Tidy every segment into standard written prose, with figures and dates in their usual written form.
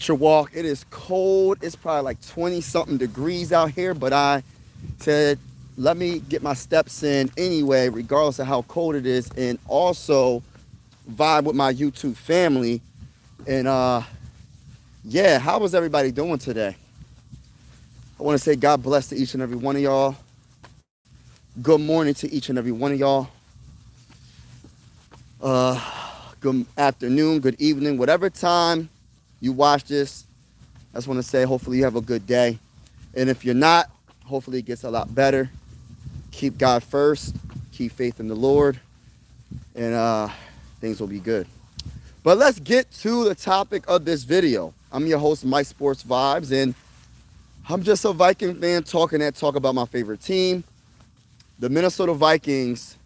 walk. It is cold. It's probably like 20 something degrees out here, but I said, let me get my steps in anyway, regardless of how cold it is, and also vibe with my YouTube family. And yeah, how was everybody doing today? I want to say God bless to each and every one of y'all. Good morning to each and every one of y'all. Good afternoon, good evening, whatever time you watch this. I just want to say hopefully you have a good day. And if you're not, hopefully it gets a lot better. Keep God first. Keep faith in the Lord. And things will be good. But let's get to the topic of this video. I'm your host, Mike Sports Vibes, and I'm just a Viking fan talking about my favorite team, the Minnesota Vikings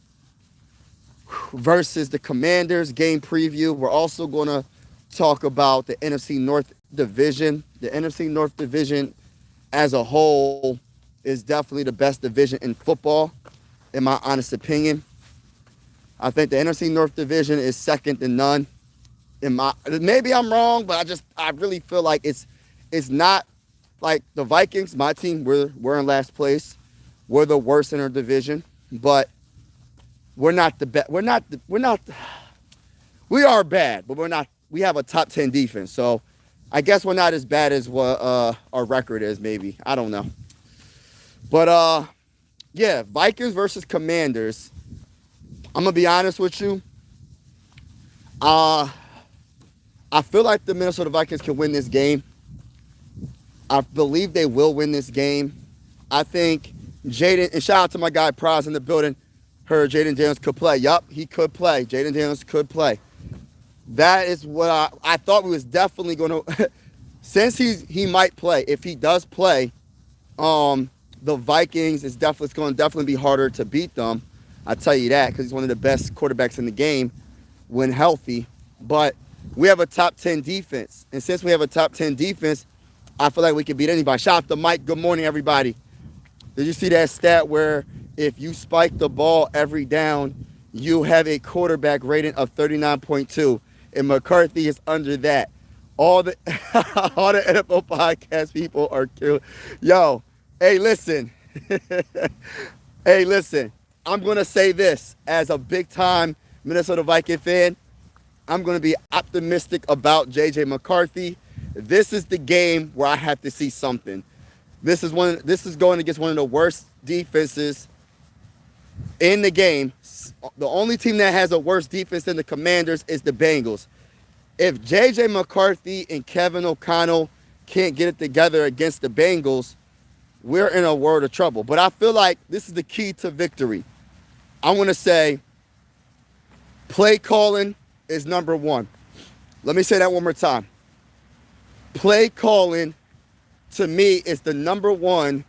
versus the Commanders game preview. We're also going to talk about the NFC North Division. The NFC North Division as a whole is definitely the best division in football, in my honest opinion. I think the NFC North Division is second to none. Maybe I'm wrong, but I really feel like it's not like the Vikings, my team. We're in last place. We're the worst in our division, but we're not the best. We are bad, but we're not. We have a top 10 defense, so I guess we're not as bad as what our record is. Maybe, I don't know, but yeah, Vikings versus Commanders. I'm gonna be honest with you. I feel like the Minnesota Vikings can win this game. I believe they will win this game. I think Jaden, and shout out to my guy Prize in the building, heard Jaden Daniels could play. Yup, he could play. Jaden Daniels could play. That is what I thought we was definitely going to, since he might play. If he does play, the Vikings it's going to definitely be harder to beat them. I tell you that because he's one of the best quarterbacks in the game when healthy. But we have a top 10 defense. And since we have a top 10 defense, I feel like we can beat anybody. Shout out to Mike. Good morning, everybody. Did you see that stat where if you spike the ball every down, you have a quarterback rating of 39.2, and McCarthy is under that. All the all the NFL podcast people are killing. Yo, hey, listen. Hey, listen. I'm going to say this as a big-time Minnesota Viking fan. I'm going to be optimistic about J.J. McCarthy. This is the game where I have to see something. This is going against one of the worst defenses in the game. The only team that has a worse defense than the Commanders is the Bengals. If J.J. McCarthy and Kevin O'Connell can't get it together against the Bengals, we're in a world of trouble. But I feel like this is the key to victory. I want to say play calling is number one. Let me say that one more time. Play calling, to me, is the number one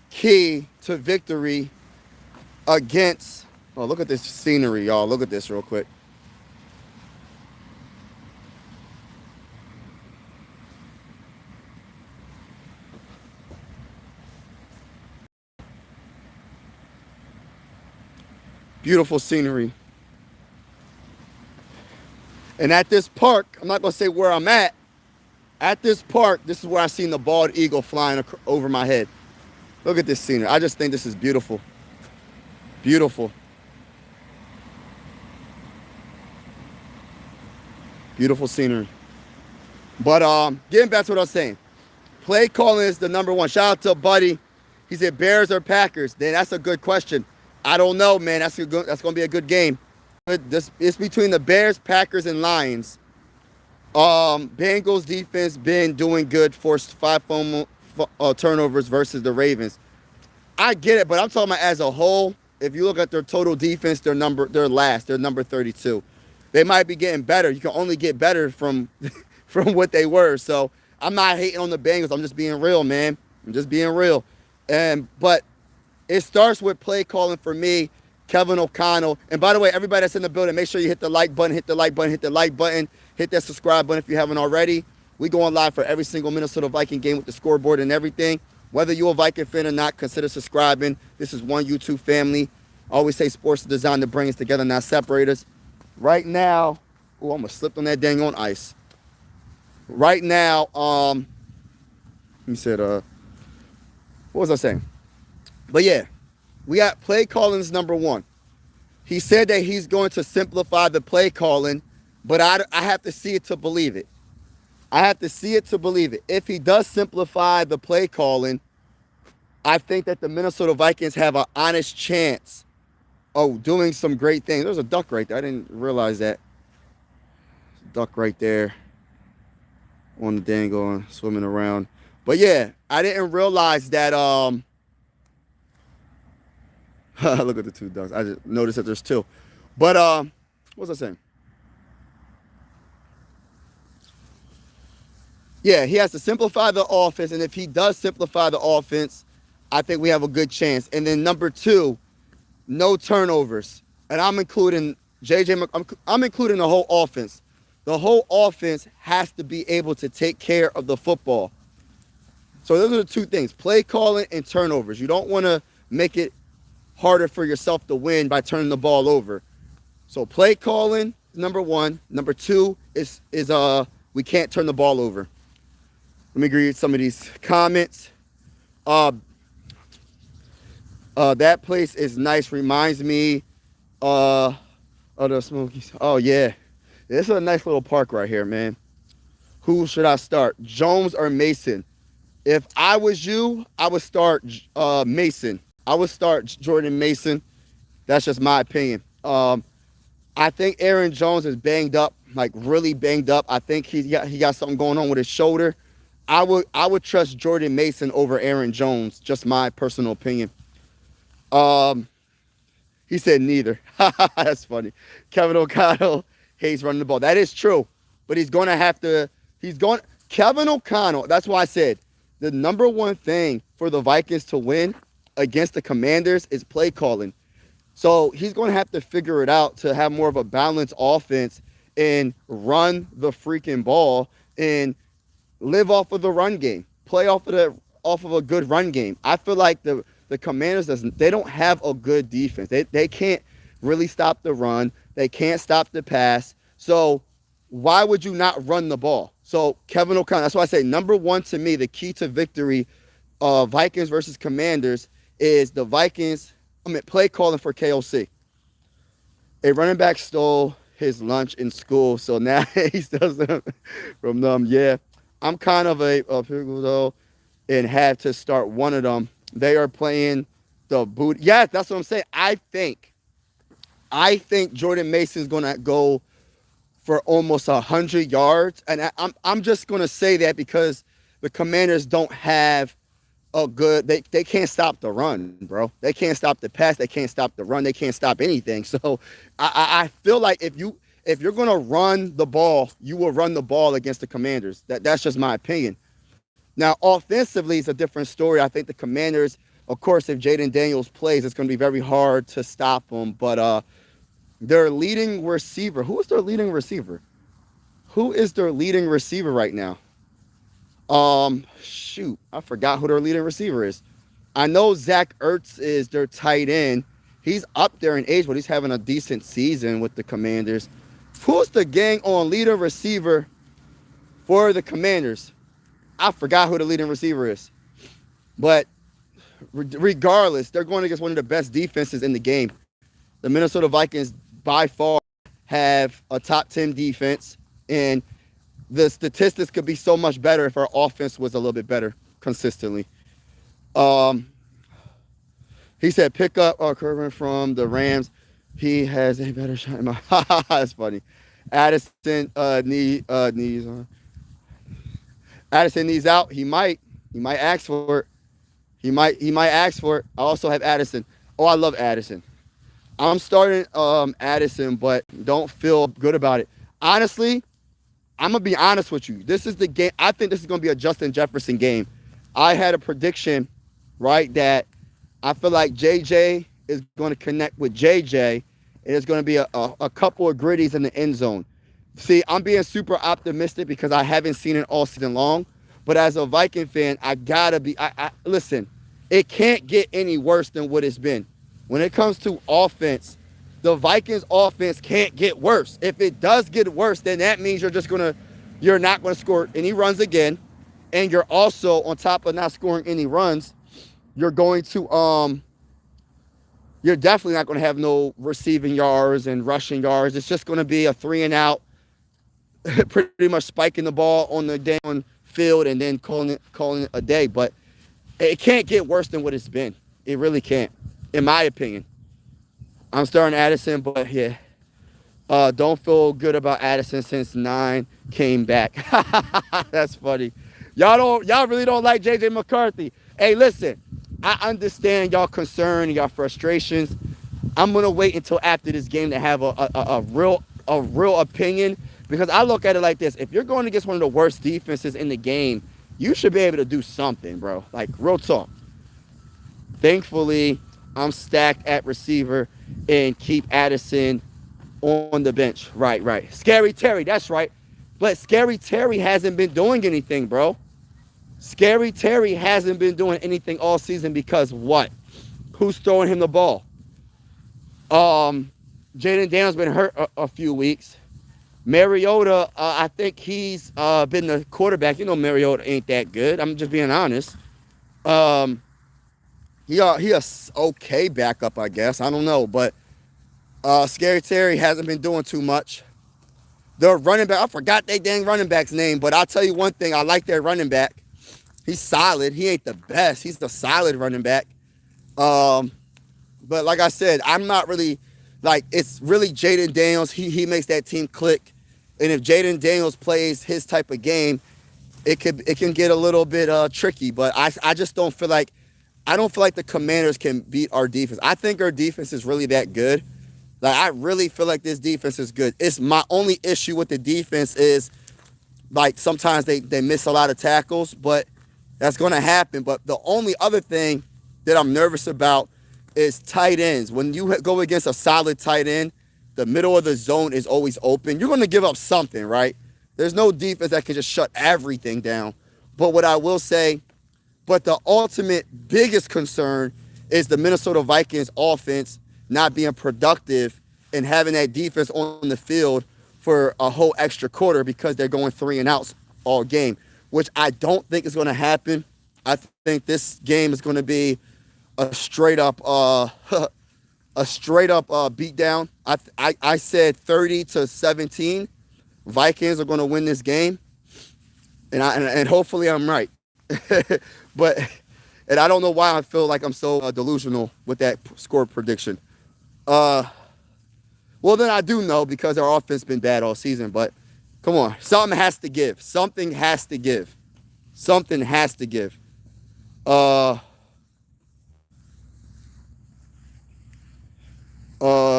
key to victory against... Oh, look at this scenery, y'all. Look at this real quick. Beautiful scenery. And at this park, I'm not going to say where I'm at. At this park, this is where I seen the bald eagle flying over my head. Look at this scenery. I just think this is beautiful. Beautiful. Beautiful scenery. But getting back to what I was saying. Play calling is the number one. Shout out to Buddy. He said Bears or Packers. Then that's a good question. I don't know, man. That's going to be a good game. It's between the Bears, Packers, and Lions. Bengals defense been doing good, forced 5 turnovers versus the Ravens. I get it, but I'm talking about as a whole. If you look at their total defense, they're last. They're number 32. They might be getting better. You can only get better from what they were. So I'm not hating on the Bengals. I'm just being real, man. I'm just being real. But it starts with play calling for me, Kevin O'Connell. And by the way, everybody that's in the building, make sure you hit the like button, hit the like button, hit the like button, hit that subscribe button if you haven't already. We go on live for every single Minnesota Viking game with the scoreboard and everything. Whether you're a Viking fan or not, consider subscribing. This is one YouTube family. I always say sports is designed to bring us together, not separate us. Right now, oh, I almost slipped on that dang on ice. right now, he said, what was I saying? But yeah, we got play calling's number one. He said that he's going to simplify the play calling, but I have to see it to believe it. I have to see it to believe it. If he does simplify the play calling, I think that the Minnesota Vikings have an honest chance of doing some great things. There's a duck right there. I didn't realize that. Duck right there on the dangle swimming around. But yeah, I didn't realize that look at the two ducks. I just noticed that there's two. But what was I saying? Yeah, he has to simplify the offense, and if he does simplify the offense, I think we have a good chance. And then number two, no turnovers, and I'm including JJ. I'm including the whole offense. The whole offense has to be able to take care of the football. So those are the two things: play calling and turnovers. You don't want to make it harder for yourself to win by turning the ball over. So play calling, number one. Number two is we can't turn the ball over. Let me read some of these comments. That place is nice. Reminds me of the Smokies. Oh yeah, this is a nice little park right here, man. Who should I start, Jones or Mason? If I was you, I would start Mason. I would start Jordan Mason. That's just my opinion. I think Aaron Jones is banged up, like really banged up. I think he got something going on with his shoulder. I would trust Jordan Mason over Aaron Jones. Just my personal opinion. He said neither. That's funny. Kevin O'Connell hates running the ball. That is true, but he's going to have to. Kevin O'Connell. That's why I said the number one thing for the Vikings to win against the Commanders is play calling. So he's going to have to figure it out to have more of a balanced offense and run the freaking ball and live off of the run game. Play off of a good run game. I feel like the Commanders they don't have a good defense. They can't really stop the run. They can't stop the pass. So why would you not run the ball? So Kevin O'Connell, that's why I say number one to me, the key to victory, Vikings versus Commanders, is the Vikings. Play calling for KOC. A running back stole his lunch in school, so now he steals them from them. Yeah, I'm kind of a pickle though, and had to start one of them. They are playing the boot. Yeah, that's what I'm saying. I think Jordan Mason's gonna go for almost 100 yards, and I'm just gonna say that because the Commanders don't have they can't stop the run, bro. They can't stop the pass. They can't stop the run. They can't stop anything. So I feel like if you're gonna run the ball, you will run the ball against the Commanders. That's just my opinion. Now offensively, it's a different story. I think the Commanders, of course, if Jaden Daniels plays, it's gonna be very hard to stop them. But their leading receiver, who is their leading receiver? Who is their leading receiver right now? Shoot, I forgot who their leading receiver is. I know Zach Ertz is their tight end. He's up there in age, but he's having a decent season with the Commanders. Who's the gang on leading receiver for the Commanders? I forgot who the leading receiver is. But regardless, they're going against one of the best defenses in the game. The Minnesota Vikings, by far, have a top 10 defense, and the statistics could be so much better if our offense was a little bit better consistently. He said, pick up Kerwin from the Rams. He has a better shot. That's funny. Addison needs Addison needs out. He might ask for it. He might ask for it. I also have Addison. Oh, I love Addison. I'm starting Addison, but don't feel good about it. Honestly, I'm going to be honest with you. This is the game. I think this is going to be a Justin Jefferson game. I had a prediction, right, that I feel like JJ is going to connect with JJ, and there's going to be a couple of gritties in the end zone. See, I'm being super optimistic because I haven't seen it all season long. But as a Viking fan, I got to be – listen, it can't get any worse than what it's been. When it comes to offense, the Vikings offense can't get worse. If it does get worse, then that means you're just going to you're not going to score any runs again. And you're also, on top of not scoring any runs, you're going to you're definitely not going to have no receiving yards and rushing yards. It's just going to be a 3-and-out, pretty much spiking the ball on the down field and then calling it a day. But it can't get worse than what it's been. It really can't, in my opinion. I'm starting Addison, but yeah. Don't feel good about Addison since 9 came back. That's funny. Y'all really don't like JJ McCarthy. Hey, listen, I understand y'all concern and y'all frustrations. I'm gonna wait until after this game to have a real opinion, because I look at it like this: if you're going against one of the worst defenses in the game, you should be able to do something, bro. Like, real talk. Thankfully, I'm stacked at receiver and keep Addison on the bench. Right. Scary Terry, that's right. But Scary Terry hasn't been doing anything, bro. Scary Terry hasn't been doing anything all season because what? Who's throwing him the ball? Jaden Daniels been hurt a few weeks. Mariota, I think he's been the quarterback. You know Mariota ain't that good. I'm just being honest. He a okay backup, I guess. I don't know, but Scary Terry hasn't been doing too much. The running back, I forgot they dang running back's name, but I'll tell you one thing. I like their running back. He's solid. He ain't the best. He's the solid running back. But like I said, I'm not really, like, it's really Jaden Daniels. He makes that team click. And if Jaden Daniels plays his type of game, it can get a little bit tricky. But I just don't feel like, the Commanders can beat our defense. I think our defense is really that good. Like, I really feel like this defense is good. It's my only issue with the defense is, like, sometimes they miss a lot of tackles, but that's going to happen. But the only other thing that I'm nervous about is tight ends. When you go against a solid tight end, the middle of the zone is always open. You're going to give up something, right? There's no defense that can just shut everything down. But what I will say, but the ultimate biggest concern is the Minnesota Vikings offense not being productive and having that defense on the field for a whole extra quarter because they're going 3-and-outs all game, which I don't think is going to happen. I think this game is going to be a straight up beatdown. I said 30-17. Vikings are going to win this game, and hopefully I'm right. But I don't know why I feel like I'm so delusional with that score prediction. Well, then I do know because our offense has been bad all season. But come on, something has to give. Something has to give. Something has to give.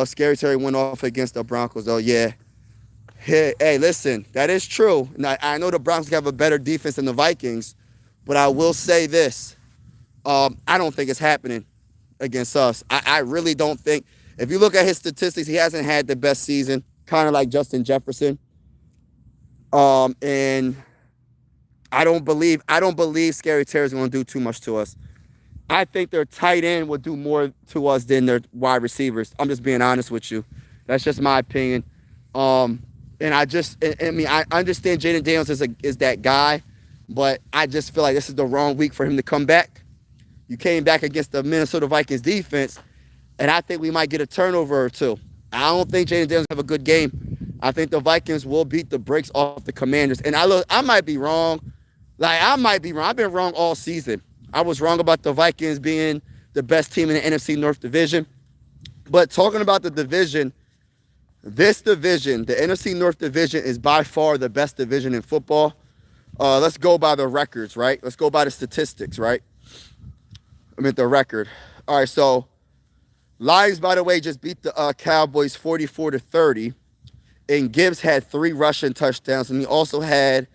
Scary Terry went off against the Broncos, though. Yeah. Hey, listen, that is true. And I know the Broncos have a better defense than the Vikings, but I will say this. I don't think it's happening against us. I really don't think. If you look at his statistics, he hasn't had the best season, kind of like Justin Jefferson. And I don't believe Scary Terry's going to do too much to us. I think their tight end will do more to us than their wide receivers. I'm just being honest with you. That's just my opinion. And I understand Jaden Daniels is that guy, but I just feel like this is the wrong week for him to come back. You came back against the Minnesota Vikings defense, and I think we might get a turnover or two. I don't think Jaden Daniels have a good game. I think the Vikings will beat the brakes off the Commanders. And I might be wrong. I've been wrong all season. I was wrong about the Vikings being the best team in the NFC North Division. But talking about the division, this division, the NFC North Division, is by far the best division in football. Let's go by the records, right? Let's go by the statistics, right? The record. All right, so Lions, by the way, just beat the Cowboys 44-30. And Gibbs had 3 rushing touchdowns, and he also had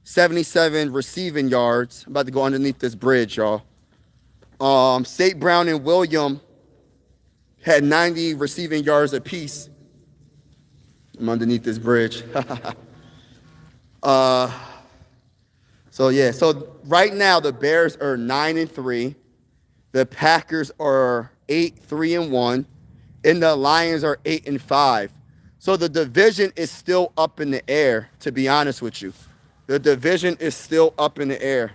77 receiving yards. I'm about to go underneath this bridge, y'all. St. Brown and William had 90 receiving yards apiece. I'm underneath this bridge. So right now the Bears are 9-3. The Packers are 8-3-1, and the Lions are 8-5. So the division is still up in the air, to be honest with you. The division is still up in the air.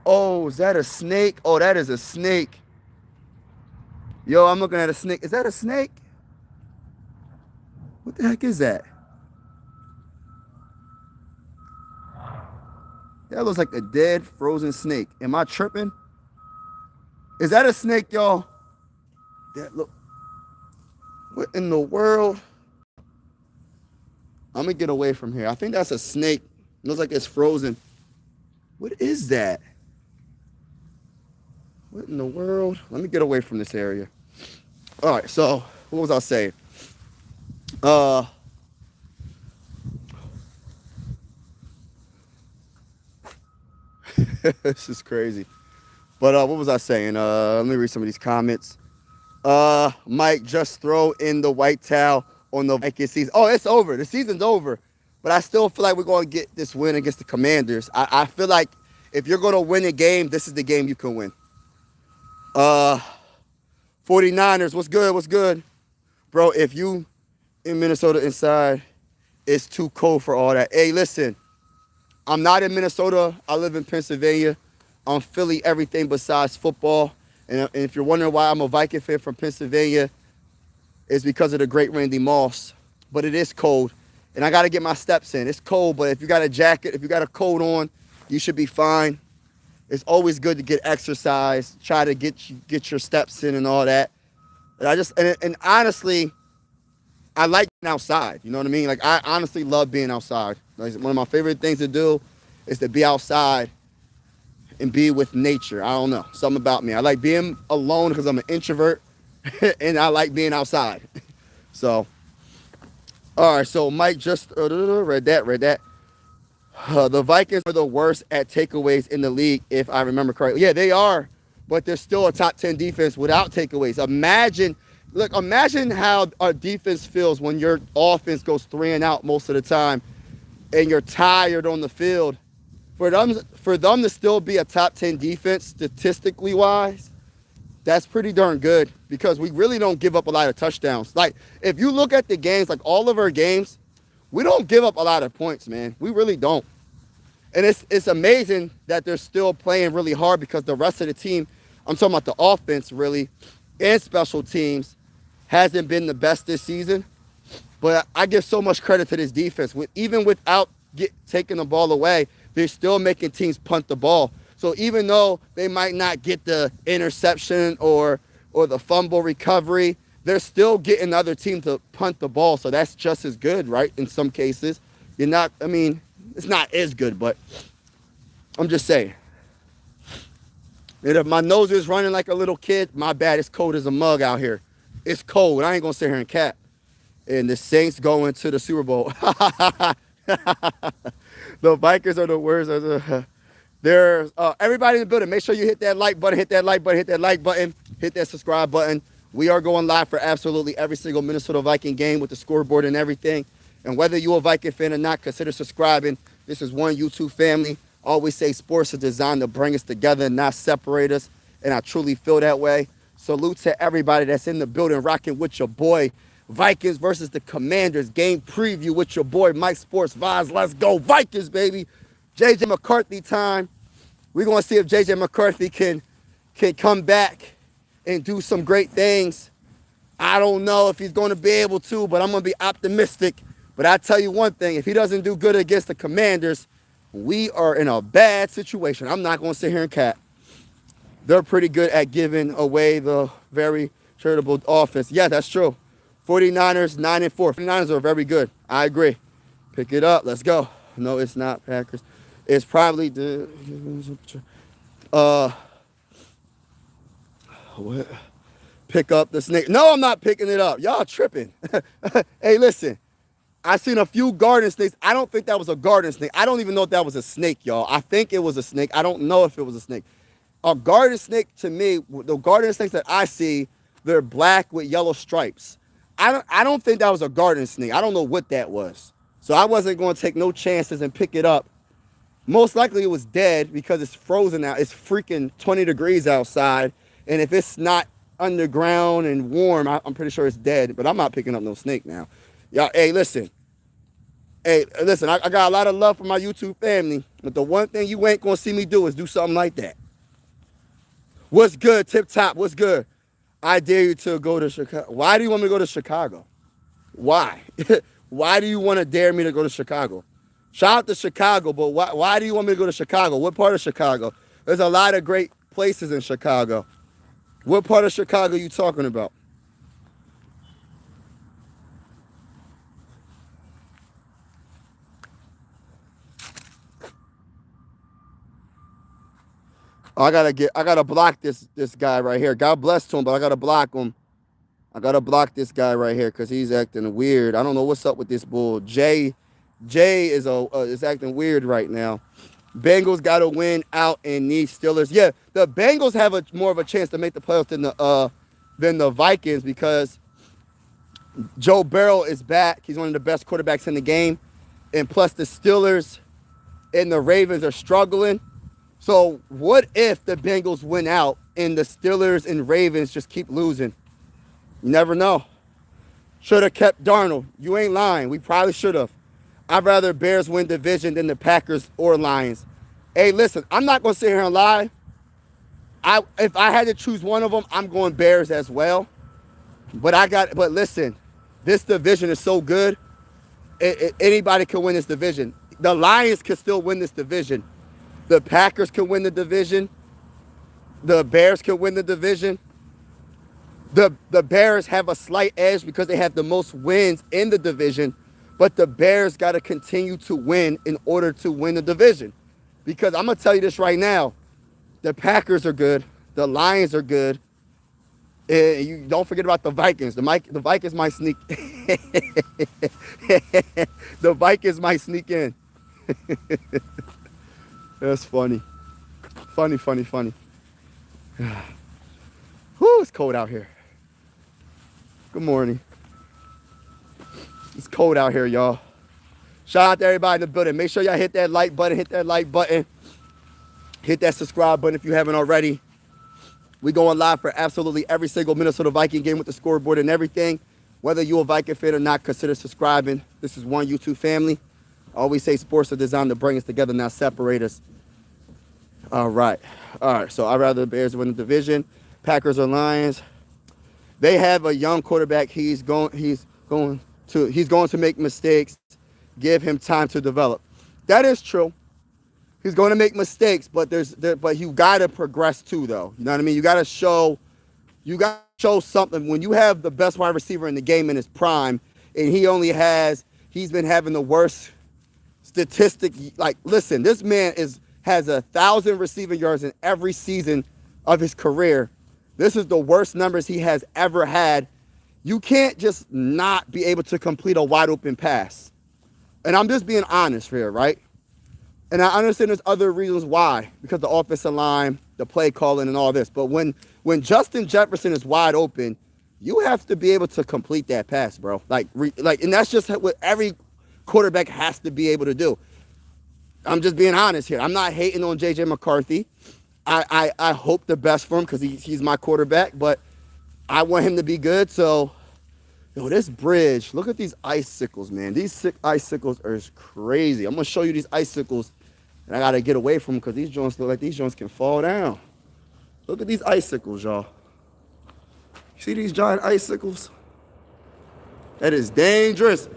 Oh, is that a snake? Oh, that is a snake. Yo, I'm looking at a snake. Is that a snake? What the heck is that? That looks like a dead, frozen snake. Am I tripping? Is that a snake, y'all? That look. What in the world? I'm gonna get away from here. I think that's a snake. It looks like it's frozen. What is that? What in the world? Let me get away from this area. All right, so what was I saying? This is crazy. But what was I saying? Let me read some of these comments. Mike, just throw in the white towel on the Vikings season. Oh, it's over. The season's over. But I still feel like we're going to get this win against the Commanders. I feel like if you're going to win a game, this is the game you can win. 49ers, what's good? What's good? Bro, if you in Minnesota inside, it's too cold for all that. Hey, listen, I'm not in Minnesota. I live in Pennsylvania. I'm Philly, everything besides football. And if you're wondering why I'm a Viking fan from Pennsylvania, it's because of the great Randy Moss. But it is cold, and I got to get my steps in. It's cold, but if you got a jacket, if you got a coat on, you should be fine. It's always good to get exercise, try to get your steps in and all that. And honestly, I like being outside. You know what I mean? Like, I honestly love being outside. Like, one of my favorite things to do is to be outside and be with nature. I don't know. Something about me. I like being alone because I'm an introvert, and I like being outside. So, all right. So, Mike just read that. The Vikings are the worst at takeaways in the league, if I remember correctly. Yeah, they are, but they're still a top 10 defense without takeaways. Imagine how our defense feels when your offense goes 3 and out most of the time and you're tired on the field. For them to still be a top 10 defense, statistically wise, that's pretty darn good because we really don't give up a lot of touchdowns. Like, if you look at the games, like all of our games, we don't give up a lot of points, man. We really don't. And it's amazing that they're still playing really hard because the rest of the team, I'm talking about the offense really, and special teams, hasn't been the best this season. But I give so much credit to this defense. Even without taking the ball away, they're still making teams punt the ball. So even though they might not get the interception or the fumble recovery, they're still getting the other team to punt the ball. So that's just as good, right? In some cases. It's not as good, but I'm just saying. And if my nose is running like a little kid, my bad. It's cold as a mug out here. It's cold. I ain't going to sit here and cap. And the Saints going to the Super Bowl. The Vikings are the worst. There's everybody in the building. Make sure you hit that like button, hit that like button, hit that like button, hit that subscribe button. We are going live for absolutely every single Minnesota Viking game with the scoreboard and everything. And whether you're a Viking fan or not, consider subscribing. This is one YouTube family. I always say sports are designed to bring us together and not separate us. And I truly feel that way. Salute to everybody that's in the building rocking with your boy. Vikings versus the Commanders game preview with your boy Mike Sports Vibes. Let's go Vikings, baby. JJ McCarthy time. We're going to see if JJ McCarthy can come back and do some great things. I don't know if he's going to be able to, but I'm going to be optimistic. But I tell you one thing, if he doesn't do good against the Commanders, we are in a bad situation. I'm not going to sit here and cap. They're pretty good at giving away the very charitable offense. Yeah, that's true. 49ers, 9-4. 49ers are very good. I agree. Pick it up. Let's go. No, it's not Packers. It's probably the what? Pick up the snake. No, I'm not picking it up. Y'all tripping. Hey, listen. I seen a few garden snakes. I don't think that was a garden snake. I don't even know if that was a snake, y'all. I think it was a snake. I don't know if it was a snake. A garden snake, to me, the garden snakes that I see, they're black with yellow stripes. I don't think that was a garden snake. I don't know what that was. So I wasn't going to take no chances and pick it up. Most likely it was dead because it's frozen out. It's freaking 20 degrees outside. And if it's not underground and warm, I'm pretty sure it's dead. But I'm not picking up no snake now. Yeah, hey, listen. Hey, listen, I got a lot of love for my YouTube family, but the one thing you ain't gonna see me do is do something like that. What's good, Tip Top? What's good? I dare you to go to Chicago. Why do you want me to go to Chicago? Why? Why do you want to dare me to go to Chicago? Shout out to Chicago, but why do you want me to go to Chicago? What part of Chicago? There's a lot of great places in Chicago. What part of Chicago are you talking about? I gotta block this guy right here. God bless to him, but I gotta block him. I gotta block this guy right here because he's acting weird. I don't know what's up with this bull. Jay is acting weird right now. Bengals got to win out and need Steelers. Yeah, the Bengals have more of a chance to make the playoffs than the Vikings because Joe Burrow is back. He's one of the best quarterbacks in the game, and plus the Steelers and the Ravens are struggling. So what if the Bengals win out and the Steelers and Ravens just keep losing? You never know. Should have kept Darnold. You ain't lying. We probably should have. I'd rather Bears win division than the Packers or Lions. Hey, listen, I'm not going to sit here and lie. If I had to choose one of them, I'm going Bears as well. But listen, this division is so good. Anybody can win this division. The Lions can still win this division. The Packers can win the division. The Bears can win the division. The Bears have a slight edge because they have the most wins in the division, but the Bears got to continue to win in order to win the division. Because I'm going to tell you this right now, the Packers are good, the Lions are good, and you don't forget about the Vikings. The Vikings might sneak the Vikings might sneak in. That's funny. Funny. Whew, it's cold out here. Good morning. It's cold out here, y'all. Shout out to everybody in the building. Make sure y'all hit that like button, hit that subscribe button if you haven't already. We going live for absolutely every single Minnesota Viking game with the scoreboard and everything. Whether you're a Viking fan or not, consider subscribing. This is one YouTube family. I always say sports are designed to bring us together, not separate us. All right. So I'd rather the Bears win the division. Packers or Lions. They have a young quarterback. He's going to make mistakes. Give him time to develop. That is true. He's going to make mistakes, but you got to progress too, though. You know what I mean? You got to show something. When you have the best wide receiver in the game in his prime, and he's been having the worst statistic. Like, listen, this man has 1,000 receiving yards in every season of his career. This is the worst numbers he has ever had. You can't just not be able to complete a wide open pass. And I'm just being honest here, right? And I understand there's other reasons why, because the offensive line, the play calling, and all this. But when Justin Jefferson is wide open, you have to be able to complete that pass, bro. And that's just what every quarterback has to be able to do. I'm just being honest here. I'm not hating on J.J. McCarthy. I hope the best for him because he's my quarterback, but I want him to be good. So, this bridge, look at these icicles, man. These icicles are crazy. I'm going to show you these icicles, and I got to get away from them because these joints look like these joints can fall down. Look at these icicles, y'all. See these giant icicles? That is dangerous.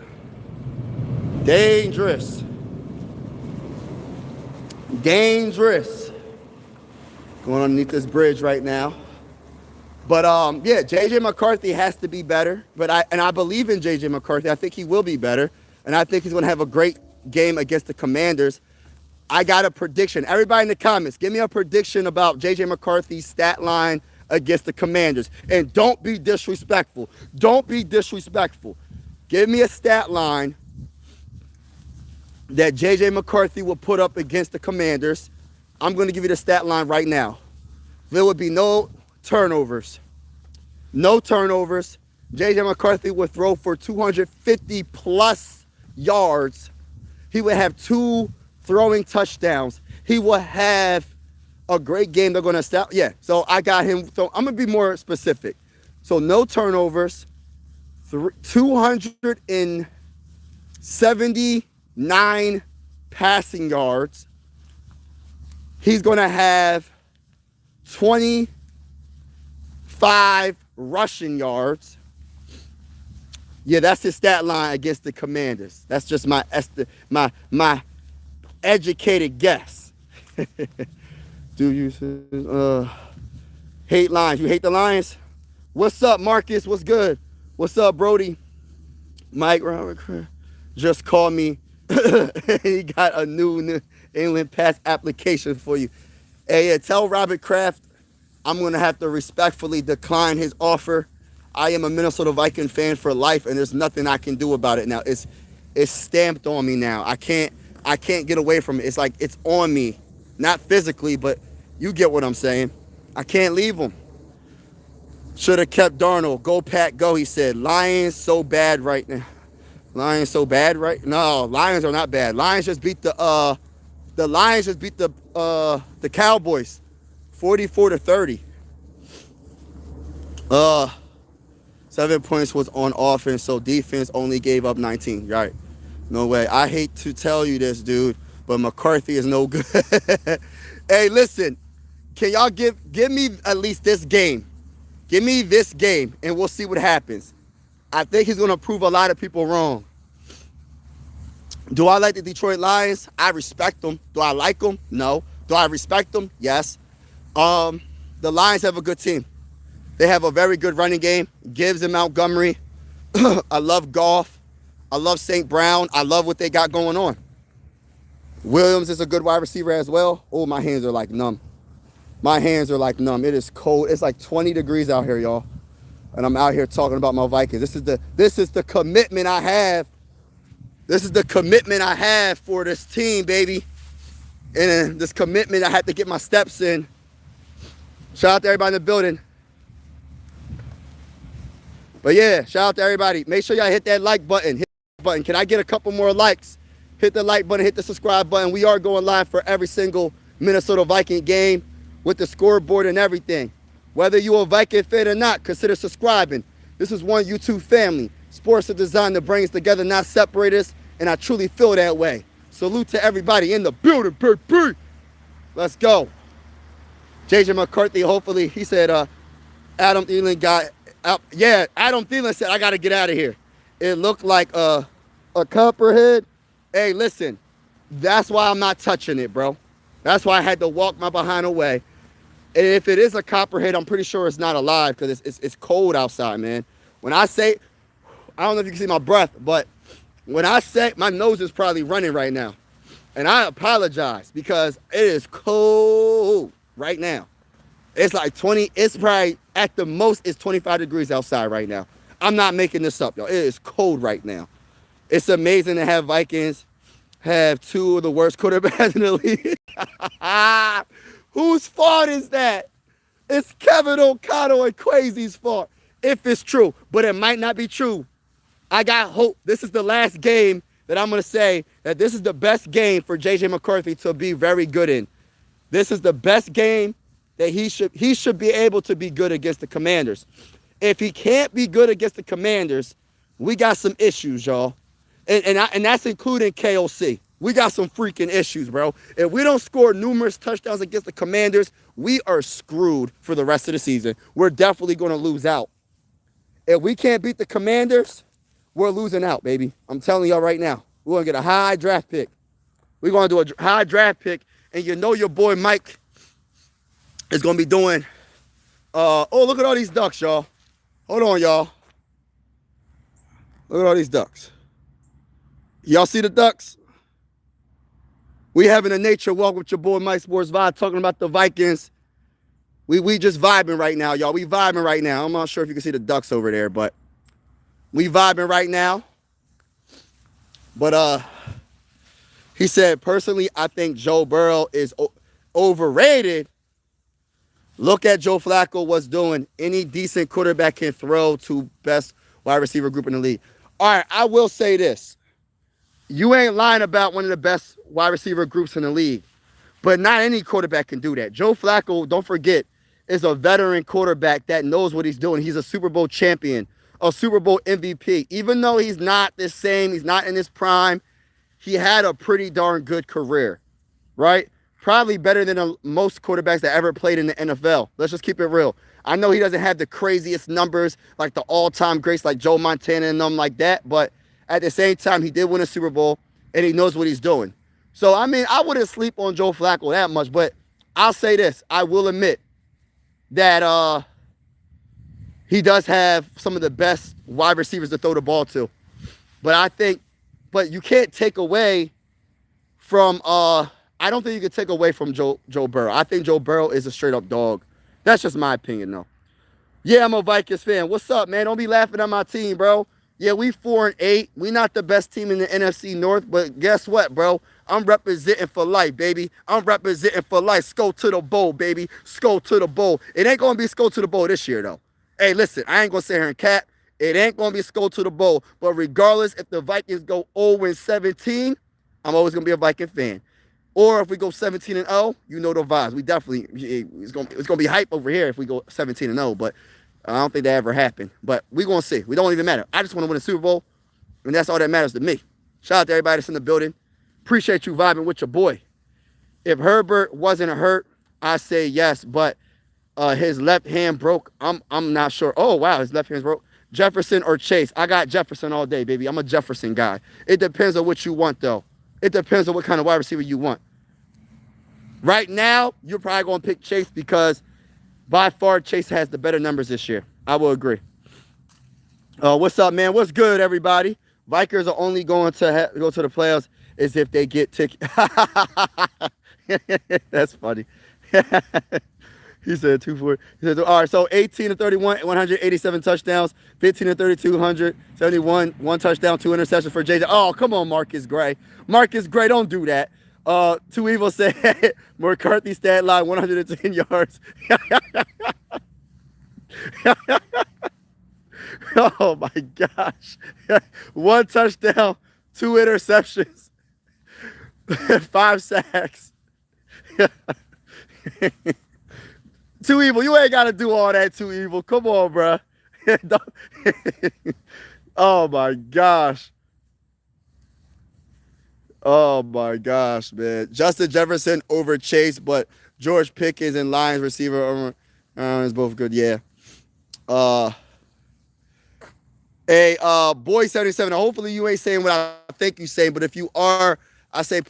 Dangerous. Going underneath this bridge right now. But, yeah, J.J. McCarthy has to be better. But I believe in J.J. McCarthy. I think he will be better. And I think he's going to have a great game against the Commanders. I got a prediction. Everybody in the comments, give me a prediction about J.J. McCarthy's stat line against the Commanders. And don't be disrespectful. Don't be disrespectful. Give me a stat line that J.J. McCarthy will put up against the Commanders. I'm going to give you the stat line right now. There would be no turnovers. No turnovers. J.J. McCarthy would throw for 250-plus yards. He would have 2 throwing touchdowns. He will have a great game. They're going to stop. Yeah, so I got him. So I'm going to be more specific. So no turnovers, 279 passing yards. He's going to have 25 rushing yards. Yeah, that's his stat line against the Commanders. That's just my educated guess. Do you hate Lions? You hate the Lions? What's up, Marcus? What's good? What's up, Brody? Mike Robert just called me. He got a New England pass application for you. Hey, yeah, tell Robert Kraft I'm going to have to respectfully decline his offer. I am a Minnesota Viking fan for life, and there's nothing I can do about it now. It's stamped on me now. I can't get away from it. It's like it's on me. Not physically, but you get what I'm saying. I can't leave him. Should have kept Darnold. Go, Pat, go, he said. Lions so bad right now. Lions so bad right now? No, Lions are not bad. Lions just beat the Cowboys 44-30. 7 points was on offense, so defense only gave up 19. Right. No way. I hate to tell you this, dude, but McCarthy is no good. Hey, listen. Can y'all give me at least this game? Give me this game, and we'll see what happens. I think he's going to prove a lot of people wrong. Do I like the Detroit Lions? I respect them. Do I like them? No. Do I respect them? Yes. The Lions have a good team. They have a very good running game. Gibbs and Montgomery. I love Goff. I love St. Brown. I love what they got going on. Williams is a good wide receiver as well. Oh, my hands are like numb. My hands are like numb. It is cold. It's like 20 degrees out here, y'all. And I'm out here talking about my Vikings. This is the commitment I have. This is the commitment I have for this team, baby. And this commitment, I had to get my steps in. Shout out to everybody in the building. But yeah, shout out to everybody. Make sure y'all hit that like button. Hit the button. Can I get a couple more likes? Hit the like button, hit the subscribe button. We are going live for every single Minnesota Viking game with the scoreboard and everything. Whether you're a Viking fan or not, consider subscribing. This is one YouTube family. Sports are designed to bring us together, not separate us, and I truly feel that way. Salute to everybody in the building, baby. Let's go. JJ McCarthy, hopefully, he said Adam Thielen got out. Yeah, Adam Thielen said, I got to get out of here. It looked like a copperhead. Hey, listen, that's why I'm not touching it, bro. That's why I had to walk my behind away. And if it is a copperhead, I'm pretty sure it's not alive because it's cold outside, man. When I say, I don't know if you can see my breath, but when I say, my nose is probably running right now. And I apologize because it is cold right now. It's like 20, it's probably at the most, it's 25 degrees outside right now. I'm not making this up, y'all. It is cold right now. It's amazing to have Vikings have two of the worst quarterbacks in the league. Whose fault is that? It's Kevin O'Connell and Quasi's fault, if it's true. But it might not be true. I got hope. This is the last game that I'm going to say that this is the best game for J.J. McCarthy to be very good in. This is the best game that he should be able to be good against the Commanders. If he can't be good against the Commanders, we got some issues, y'all. And that's including KOC. We got some freaking issues, bro. If we don't score numerous touchdowns against the Commanders, we are screwed for the rest of the season. We're definitely going to lose out. If we can't beat the Commanders, we're losing out, baby. I'm telling y'all right now. We're going to get a high draft pick. We're going to do a high draft pick, and you know your boy Mike is going to be doing, oh, look at all these ducks, y'all. Hold on, y'all. Look at all these ducks. Y'all see the ducks? We having a nature walk with your boy Mike Sports Vibe, talking about the Vikings. We just vibing right now, y'all. We vibing right now. I'm not sure if you can see the ducks over there, but we vibing right now. But he said, personally, I think Joe Burrow is overrated. Look at Joe Flacco, what's doing. Any decent quarterback can throw to best wide receiver group in the league. All right, I will say this. You ain't lying about one of the best wide receiver groups in the league. But not any quarterback can do that. Joe Flacco, don't forget, is a veteran quarterback that knows what he's doing. He's a Super Bowl champion, a Super Bowl MVP. Even though he's not the same, he's not in his prime, he had a pretty darn good career, right? Probably better than most quarterbacks that ever played in the NFL. Let's just keep it real. I know he doesn't have the craziest numbers like the all-time greats like Joe Montana and them like that, but at the same time, he did win a Super Bowl, and he knows what he's doing. So, I mean, I wouldn't sleep on Joe Flacco that much, but I'll say this. I will admit that he does have some of the best wide receivers to throw the ball to. But you can't take away from, I don't think you can take away from Joe Burrow. I think Joe Burrow is a straight-up dog. That's just my opinion, though. Yeah, I'm a Vikings fan. What's up, man? Don't be laughing at my team, bro. Yeah, we 4-8. We not the best team in the NFC North, but guess what, bro? I'm representing for life, baby. I'm representing for life. Skull to the bowl, baby. Skull to the bowl. It ain't going to be skull to the bowl this year, though. Hey, listen, I ain't going to sit here and cap. It ain't going to be skull to the bowl. But regardless, if the Vikings go 0-17, I'm always going to be a Viking fan. Or if we go 17-0, you know the vibes. We definitely, it's gonna be hype over here if we go 17-0, but I don't think that ever happened. But we're going to see. We don't even matter. I just want to win a Super Bowl, and that's all that matters to me. Shout out to everybody that's in the building. Appreciate you vibing with your boy. If Herbert wasn't hurt, I say yes, but his left hand broke. I'm not sure. Oh, wow, his left hand's broke. Jefferson or Chase? I got Jefferson all day, baby. I'm a Jefferson guy. It depends on what you want, though. It depends on what kind of wide receiver you want. Right now, you're probably going to pick Chase because by far Chase has the better numbers this year. I will agree. What's up, man? What's good, everybody? Vikings are only going to go to the playoffs as if they get tickets. That's funny. He said 240. He said, all right, so 18-31, 187 touchdowns, 15-32, 171, one touchdown, 2 interceptions for JJ. Oh, come on, Marcus Gray. Marcus Gray, don't do that. Too Evil said McCarthy stat line 110 yards. Oh my gosh. 1 touchdown, 2 interceptions, 5 sacks. Too Evil, you ain't got to do all that, Too Evil. Come on, bro. Oh, my gosh. Oh, my gosh, man. Justin Jefferson over Chase, but George Pickens and Lions receiver is both good. Yeah. Boy 77. Hopefully you ain't saying what I think you saying, but if you are, I say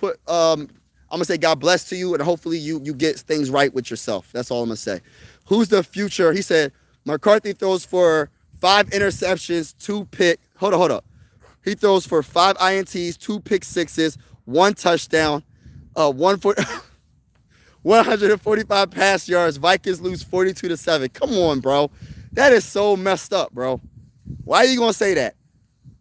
I'm gonna say God bless to you, and hopefully you get things right with yourself. That's all I'm gonna say. Who's the future? He said McCarthy throws for 5 interceptions, 2 pick. Hold up. He throws for 5 INTs, 2 pick sixes, 1 touchdown, 145 pass yards. Vikings lose 42-7. Come on, bro. That is so messed up, bro. Why are you gonna say that?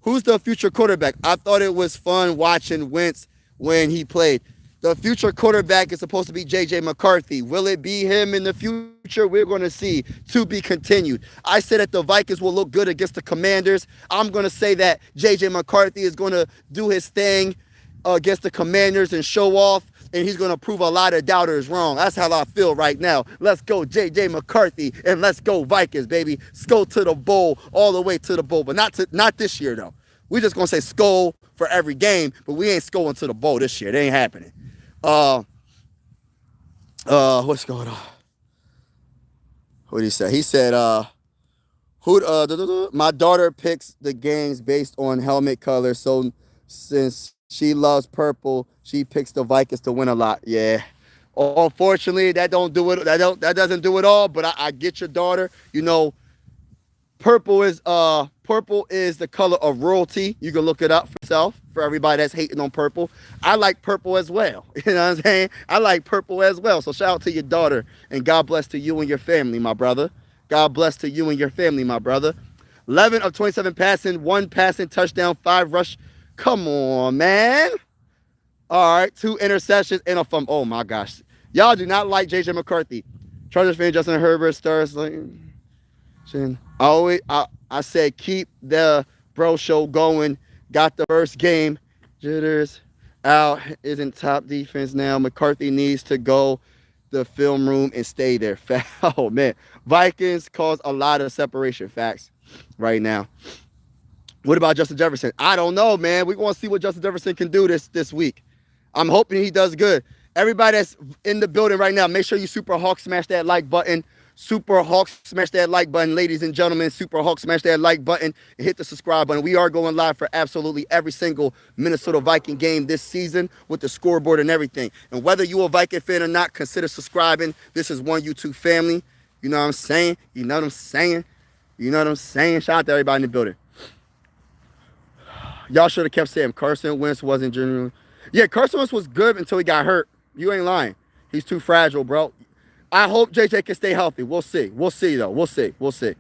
Who's the future quarterback? I thought it was fun watching Wentz when he played. The future quarterback is supposed to be J.J. McCarthy. Will it be him in the future? We're going to see. To be continued. I said that the Vikings will look good against the Commanders. I'm going to say that J.J. McCarthy is going to do his thing against the Commanders and show off, and he's going to prove a lot of doubters wrong. That's how I feel right now. Let's go J.J. McCarthy, and let's go Vikings, baby. Skull to the bowl, all the way to the bowl, but not this year, though. We're just going to say skull for every game, but we ain't skulling to the bowl this year. It ain't happening. What's going on? What did he say? He said, my daughter picks the games based on helmet color. So since she loves purple, she picks the Vikings to win a lot. Yeah. Unfortunately, that don't do it. That doesn't do it all. But I get your daughter. You know, purple is the color of royalty. You can look it up for yourself. For everybody that's hating on purple, I like purple as well. You know what I'm saying? I like purple as well. So shout out to your daughter, and God bless to you and your family, my brother. God bless to you and your family, my brother. 11 of 27 passing, 1 passing touchdown, 5 rush. Come on, man. All right, 2 interceptions and a fumble. Oh my gosh, y'all do not like J.J. McCarthy. Chargers fan Justin Herbert stars like. I said keep the bro show going. Got the first game. Jitters out. Isn't top defense now. McCarthy needs to go the film room and stay there. Oh, man. Vikings cause a lot of separation. Facts. right now. What about Justin Jefferson? I don't know, man. We're going to see what Justin Jefferson can do this week. I'm hoping he does good. Everybody that's in the building right now, make sure you Super Hawk smash that like button. Super Hawk smash that like button, ladies and gentlemen. Super Hawk smash that like button and hit the subscribe button. We are going live for absolutely every single Minnesota Viking game this season with the scoreboard and everything. And whether you're a Viking fan or not, consider subscribing. This is one YouTube family. You know what I'm saying? You know what I'm saying? You know what I'm saying? Shout out to everybody in the building. Y'all should have kept saying Carson Wentz wasn't genuinely. Yeah, Carson Wentz was good until he got hurt. You ain't lying. He's too fragile, bro. I hope JJ can stay healthy. We'll see. We'll see, though. We'll see. We'll see.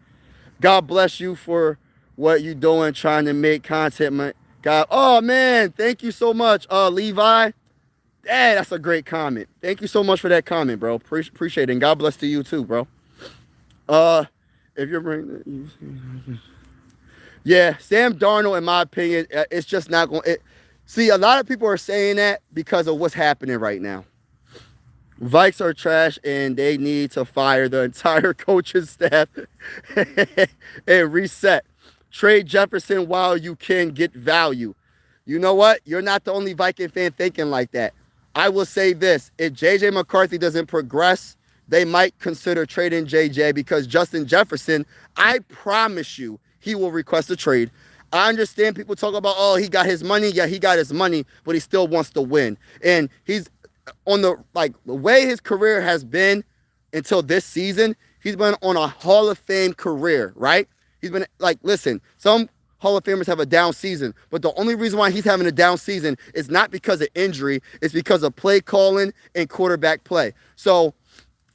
God bless you for what you doing, trying to make content, man. God, oh, man, thank you so much, Levi. Hey, that's a great comment. Thank you so much for that comment, bro. Appreciate it. And God bless to you, too, bro. If you're bringing... Yeah, Sam Darnold, in my opinion, it's just not going to... See, a lot of people are saying that because of what's happening right now. Vikes are trash, and they need to fire the entire coaching staff and reset. Trade Jefferson while you can get value. You know what? You're not the only Viking fan thinking like that. I will say this. If J.J. McCarthy doesn't progress, they might consider trading J.J. because Justin Jefferson, I promise you, he will request a trade. I understand people talk about, oh, he got his money. Yeah, he got his money, but he still wants to win. And he's on the way his career has been until this season, he's been on a Hall of Fame career, right? He's been listen, some Hall of Famers have a down season, but the only reason why he's having a down season is not because of injury, it's because of play calling and quarterback play. So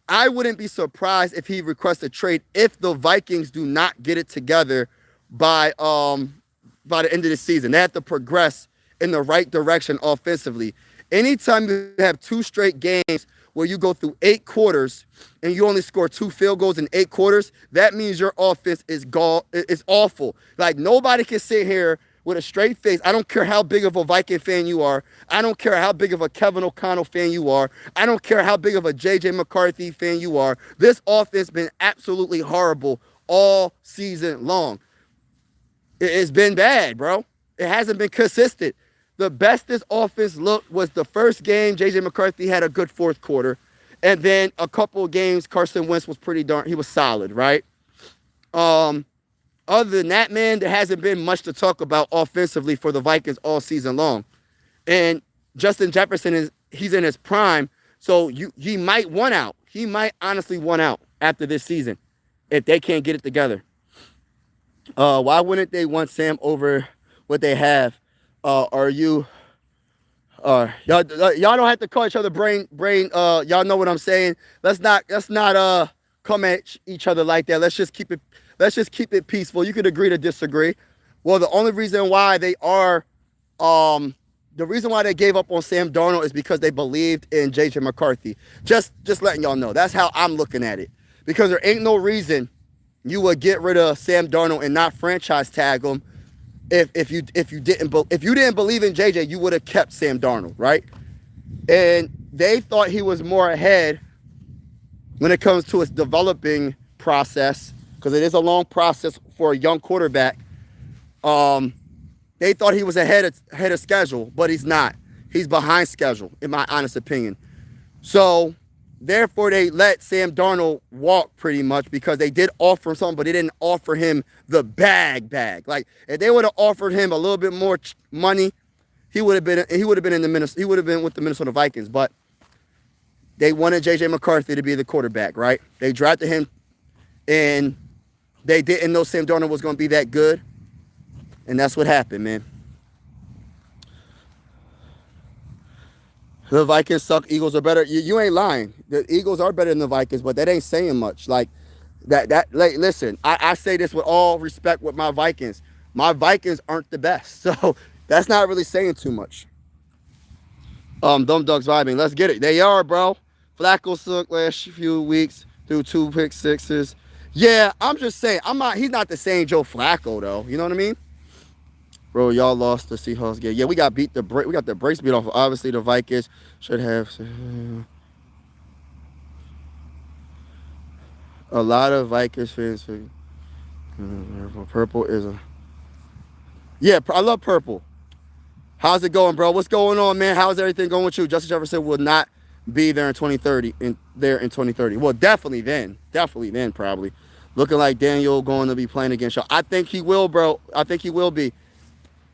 I wouldn't be surprised if he requests a trade if the Vikings do not get it together by the end of the season. They have to progress in the right direction offensively. Anytime you have 2 straight games where you go through 8 quarters and you only score 2 field goals in 8 quarters, that means your offense is awful. Like, nobody can sit here with a straight face. I don't care how big of a Viking fan you are. I don't care how big of a Kevin O'Connell fan you are. I don't care how big of a J.J. McCarthy fan you are. This offense has been absolutely horrible all season long. It's been bad, bro. It hasn't been consistent. The best this offense looked was the first game. J.J. McCarthy had a good fourth quarter. And then a couple of games, Carson Wentz was he was solid, right? Other than that, man, there hasn't been much to talk about offensively for the Vikings all season long. And Justin Jefferson, he's in his prime, so he might want out. He might honestly want out after this season if they can't get it together. Why wouldn't they want Sam over what they have? Y'all don't have to call each other brain. Y'all know what I'm saying. Let's not come at each other like that. Let's just keep it peaceful. You could agree to disagree. Well, the only reason why they gave up on Sam Darnold is because they believed in J.J. McCarthy. Just letting y'all know. That's how I'm looking at it. Because there ain't no reason you would get rid of Sam Darnold and not franchise tag him. If you didn't believe in JJ, you would have kept Sam Darnold, right? And they thought he was more ahead when it comes to his developing process, because it is a long process for a young quarterback. They thought he was ahead of schedule, but he's not. He's behind schedule, in my honest opinion. So therefore, they let Sam Darnold walk pretty much because they did offer him something, but they didn't offer him the bag. Like, if they would have offered him a little bit more money, he would have been with the Minnesota Vikings. But they wanted J.J. McCarthy to be the quarterback, right? They drafted him, and they didn't know Sam Darnold was going to be that good, and that's what happened, man. The Vikings suck. Eagles are better. You ain't lying. The Eagles are better than the Vikings, but that ain't saying much. Like listen, I say this with all respect with my Vikings. My Vikings aren't the best, so that's not really saying too much. Dumb Dogs vibing. Let's get it. They are, bro. Flacco sucked last few weeks through 2 pick sixes. Yeah, I'm just saying. He's not the same Joe Flacco though. You know what I mean? Bro, y'all lost the Seahawks game. Yeah, we got the brakes beat off. Obviously, the Vikings should have a lot of Vikings fans. Purple. Purple is a... Yeah, I love purple. How's it going, bro? What's going on, man? How's everything going with you? Justin Jefferson will not be there in 2030. In 2030. Well, definitely then. Definitely then, probably. Looking like Daniel going to be playing against y'all. I think he will, bro. I think he will be.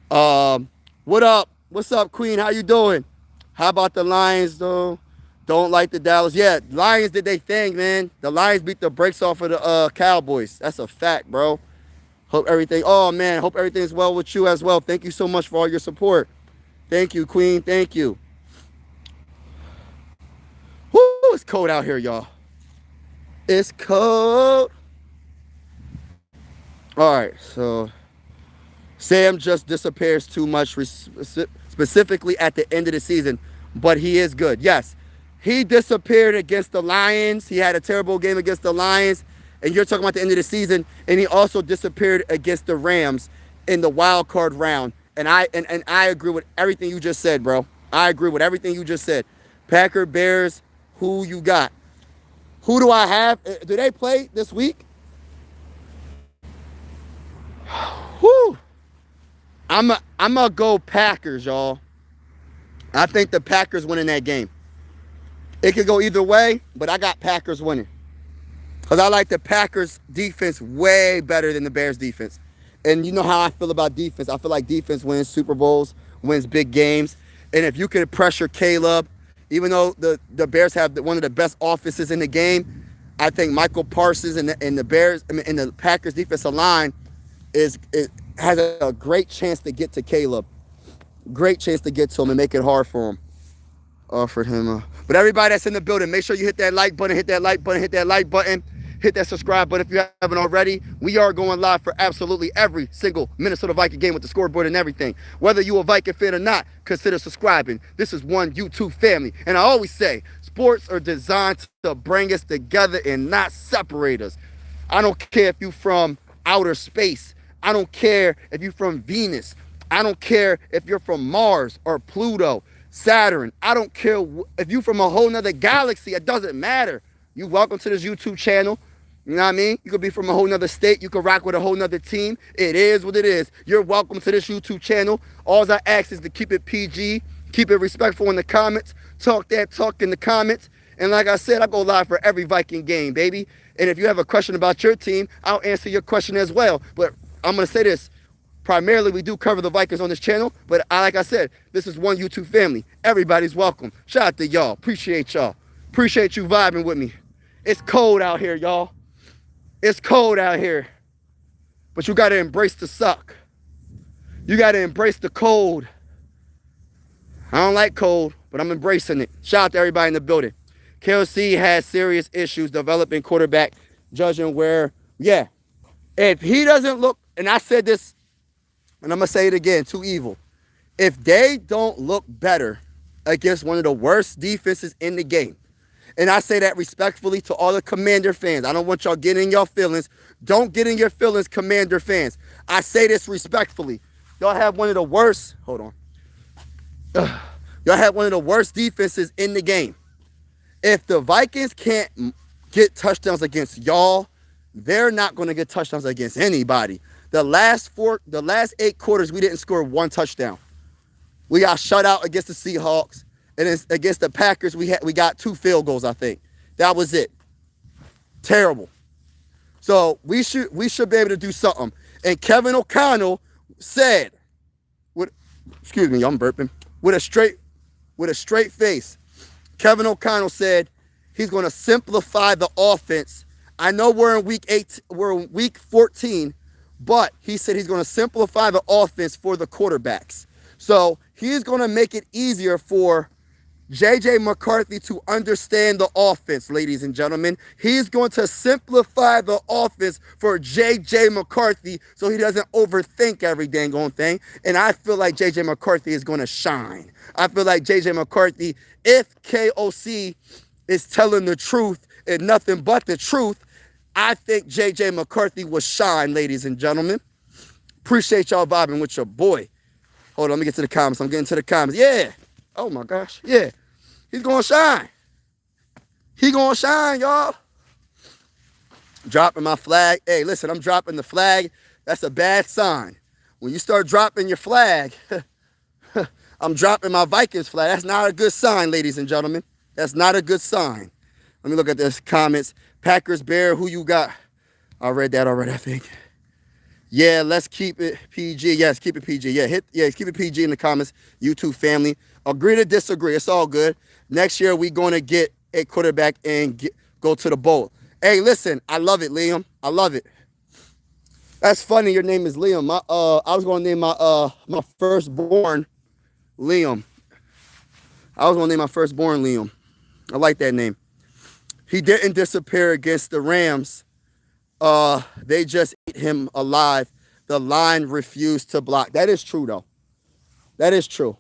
What up? What's up, Queen? How you doing? How about the Lions, though? Don't like the Dallas. Yeah, Lions did their thing, man. The Lions beat the brakes off of the Cowboys. That's a fact, bro. Hope everything. Oh, man. Hope everything's well with you as well. Thank you so much for all your support. Thank you, Queen. Thank you. Woo, it's cold out here, y'all. It's cold. All right, so Sam just disappears too much, specifically at the end of the season, but he is good. Yes, he disappeared against the Lions. He had a terrible game against the Lions, and you're talking about the end of the season, and he also disappeared against the Rams in the wild card round. And I agree with everything you just said, bro. I agree with everything you just said. Packer, Bears, who you got? Who do I have? Do they play this week? Whew. I'm gonna go Packers, y'all. I think the Packers winning that game. It could go either way, but I got Packers winning. Because I like the Packers defense way better than the Bears defense. And you know how I feel about defense. I feel like defense wins Super Bowls, wins big games. And if you can pressure Caleb, even though the Bears have one of the best offenses in the game, I think Michael Parsons and the Bears, and the Packers defensive line has a great chance to get to Caleb. Great chance to get to him and make it hard for him. Offered him. But everybody that's in the building, make sure you hit that like button, hit that like button, hit that like button, hit that subscribe button if you haven't already. We are going live for absolutely every single Minnesota Viking game with the scoreboard and everything. Whether you a Viking fan or not, consider subscribing. This is one YouTube family. And I always say, sports are designed to bring us together and not separate us. I don't care if you're from outer space. I don't care if you're from Venus. I don't care if you're from Mars or Pluto, Saturn. I don't care if you're from a whole nother galaxy. It doesn't matter. You're welcome to this YouTube channel. You know what I mean? You could be from a whole nother state. You could rock with a whole nother team. It is what it is. You're welcome to this YouTube channel. All I ask is to keep it PG, keep it respectful in the comments, talk that talk in the comments. And like I said, I go live for every Viking game, baby. And if you have a question about your team, I'll answer your question as well. But I'm going to say this. Primarily, we do cover the Vikings on this channel. But like I said, this is one YouTube family. Everybody's welcome. Shout out to y'all. Appreciate y'all. Appreciate you vibing with me. It's cold out here, y'all. It's cold out here. But you got to embrace the suck. You got to embrace the cold. I don't like cold, but I'm embracing it. Shout out to everybody in the building. KLC has serious issues developing quarterback, judging where, yeah. If he doesn't look, and I said this, and I'm going to say it again, too evil. If they don't look better against one of the worst defenses in the game, and I say that respectfully to all the Commander fans. I don't want y'all getting in your feelings. Don't get in your feelings, Commander fans. I say this respectfully. Y'all have one of the worst, hold on. Y'all have one of the worst defenses in the game. If the Vikings can't get touchdowns against y'all, they're not going to get touchdowns against anybody. The last 8 quarters, we didn't score 1 touchdown. We got shut out against the Seahawks. And against the Packers, we got 2 field goals, I think. That was it. Terrible. So we should be able to do something. And Kevin O'Connell said, excuse me, I'm burping, with a straight face. Kevin O'Connell said he's going to simplify the offense. I know we're in week 14, but he said he's going to simplify the offense for the quarterbacks. So he's going to make it easier for J.J. McCarthy to understand the offense, ladies and gentlemen. He's going to simplify the offense for J.J. McCarthy so he doesn't overthink every dang on thing. And I feel like J.J. McCarthy is going to shine. I feel like J.J. McCarthy, if KOC is telling the truth and nothing but the truth, I think J.J. McCarthy will shine, ladies and gentlemen. Appreciate y'all vibing with your boy. Hold on, let me get to the comments. I'm getting to the comments. Yeah. Oh, my gosh. Yeah. He's going to shine. He going to shine, y'all. Dropping my flag. Hey, listen, I'm dropping the flag That's a bad sign. When you start dropping your flag, I'm dropping my Vikings flag. That's not a good sign, ladies and gentlemen. That's not a good sign. Let me look at this comments. Packers, Bear, who you got? I read that already, I think. Yeah, let's keep it PG. Yes, keep it PG. Yeah, keep it PG in the comments. YouTube family. Agree to disagree. It's all good. Next year, we're going to get a quarterback and go to the bowl. Hey, listen, I love it, Liam. I love it. That's funny. Your name is Liam. I was going to name my firstborn Liam. I was going to name my firstborn Liam. I like that name. He didn't disappear against the Rams. They just ate him alive. The line refused to block. That is true, though. That is true.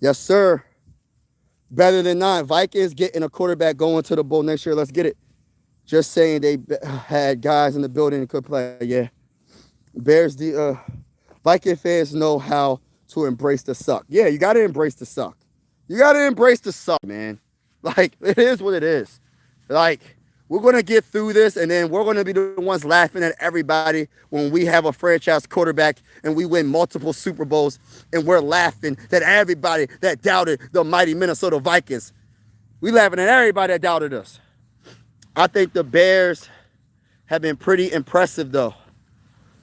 Yes, sir. Better than not. Vikings getting a quarterback going to the bowl next year. Let's get it. Just saying they had guys in the building that could play. Yeah. Bears, the Viking fans know how to embrace the suck. Yeah, you got to embrace the suck. You got to embrace the suck, man. Like, it is what it is. Like, we're going to get through this, and then we're going to be the ones laughing at everybody when we have a franchise quarterback and we win multiple Super Bowls, and we're laughing at everybody that doubted the mighty Minnesota Vikings. We laughing at everybody that doubted us. I think the Bears have been pretty impressive, though.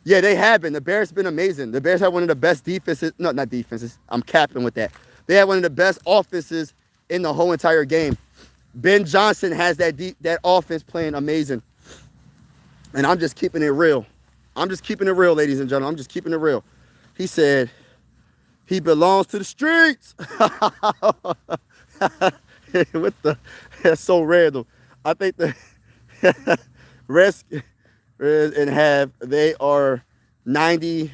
Yeah, they have been. The Bears have been amazing. The Bears have one of the best defenses. No, not defenses. I'm capping with that. They have one of the best offenses in the whole entire game. Ben Johnson has that offense playing amazing. And I'm just keeping it real. I'm just keeping it real, ladies and gentlemen. I'm just keeping it real. He said he belongs to the streets. What the? That's so random. I think the Reds and they are 90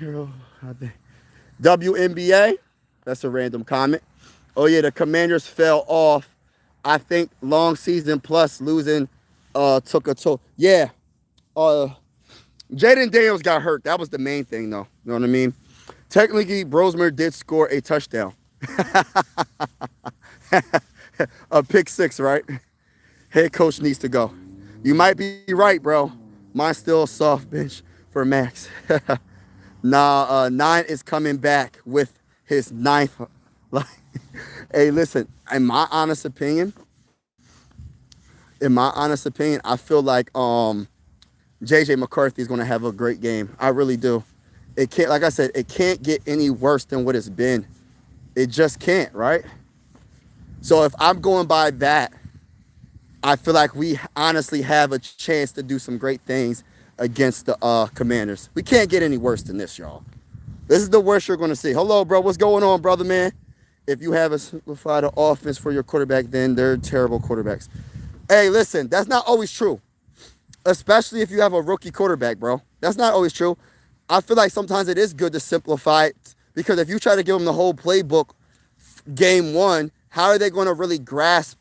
WNBA. That's a random comment. Oh yeah, the Commanders fell off. I think long season plus losing took a toll. Yeah. Jaden Daniels got hurt. That was the main thing, though. You know what I mean? Technically, Brosmer did score a touchdown. A pick six, right? Head coach needs to go. You might be right, bro. Mine's still a soft bench for Max. Nah, 9 is coming back with his 9th. Hey, listen, in my honest opinion, I feel like JJ McCarthy is going to have a great game. I really do. It can't, like I said, it can't get any worse than what it's been. It just can't, right? So if I'm going by that, I feel like we honestly have a chance to do some great things against the Commanders. We can't get any worse than this, y'all. This is the worst you're going to see. Hello, bro. What's going on, brother, man? If you have a simplified offense for your quarterback, then they're terrible quarterbacks. Hey, listen, that's not always true. Especially if you have a rookie quarterback, bro. That's not always true. I feel like sometimes it is good to simplify it, because if you try to give them the whole playbook game one, how are they going to really grasp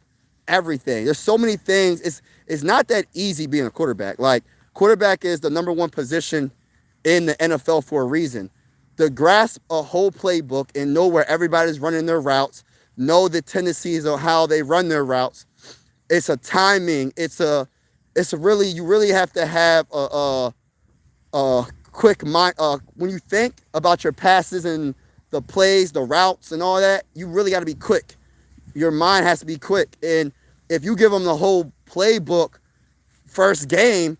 everything? There's so many things. It's not that easy being a quarterback. Like, quarterback is the #1 position in the NFL for a reason. To grasp a whole playbook and know where everybody's running their routes, know the tendencies of how they run their routes. It's a timing. You really have to have a quick mind. When you think about your passes and the plays, the routes and all that, you really got to be quick. Your mind has to be quick. And if you give them the whole playbook first game,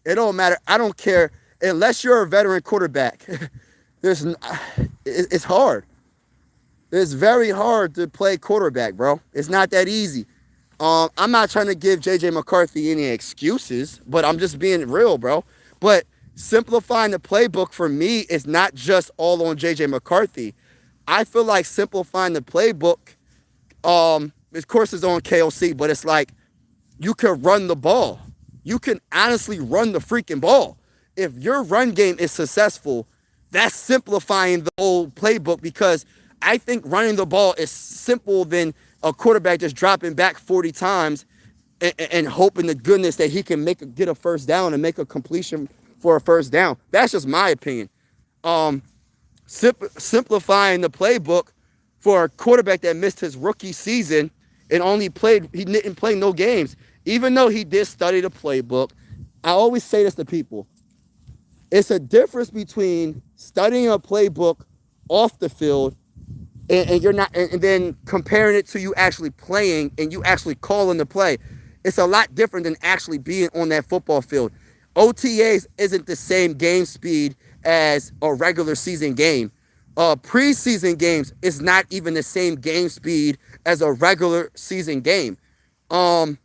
it don't matter. I don't care. Unless you're a veteran quarterback, it's hard. It's very hard to play quarterback, bro. It's not that easy. I'm not trying to give JJ McCarthy any excuses, but I'm just being real, bro. But simplifying the playbook for me is not just all on JJ McCarthy. I feel like simplifying the playbook, of course, it's on KOC, but it's like you can run the ball. You can honestly run the freaking ball. If your run game is successful, that's simplifying the whole playbook, because I think running the ball is simple than a quarterback just dropping back 40 times and hoping to goodness that he can get a first down and make a completion for a first down. That's just my opinion. Simplifying the playbook for a quarterback that missed his rookie season and he didn't play no games. Even though he did study the playbook, I always say this to people. It's a difference between studying a playbook off the field and you're not, and then comparing it to you actually playing and you actually calling the play. It's a lot different than actually being on that football field. OTAs isn't the same game speed as a regular season game. Preseason games is not even the same game speed as a regular season game. And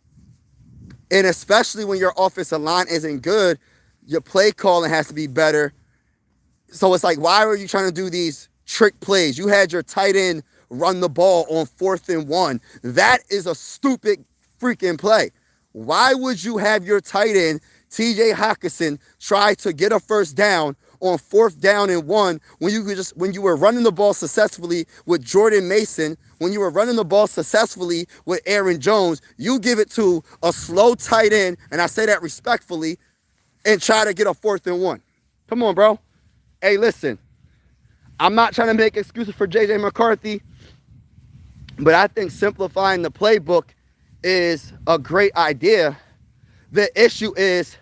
especially when your offensive line isn't good, your play calling has to be better. So it's like, why are you trying to do these trick plays? You had your tight end run the ball on 4th and 1. That is a stupid freaking play. Why would you have your tight end, TJ Hawkinson, try to get a first down on 4th down and 1 when you were running the ball successfully with Jordan Mason, when you were running the ball successfully with Aaron Jones? You give it to a slow tight end, and I say that respectfully, and try to get a 4th and 1. Come on, bro. Hey, listen, I'm not trying to make excuses for J.J. McCarthy, but I think simplifying the playbook is a great idea. The issue is,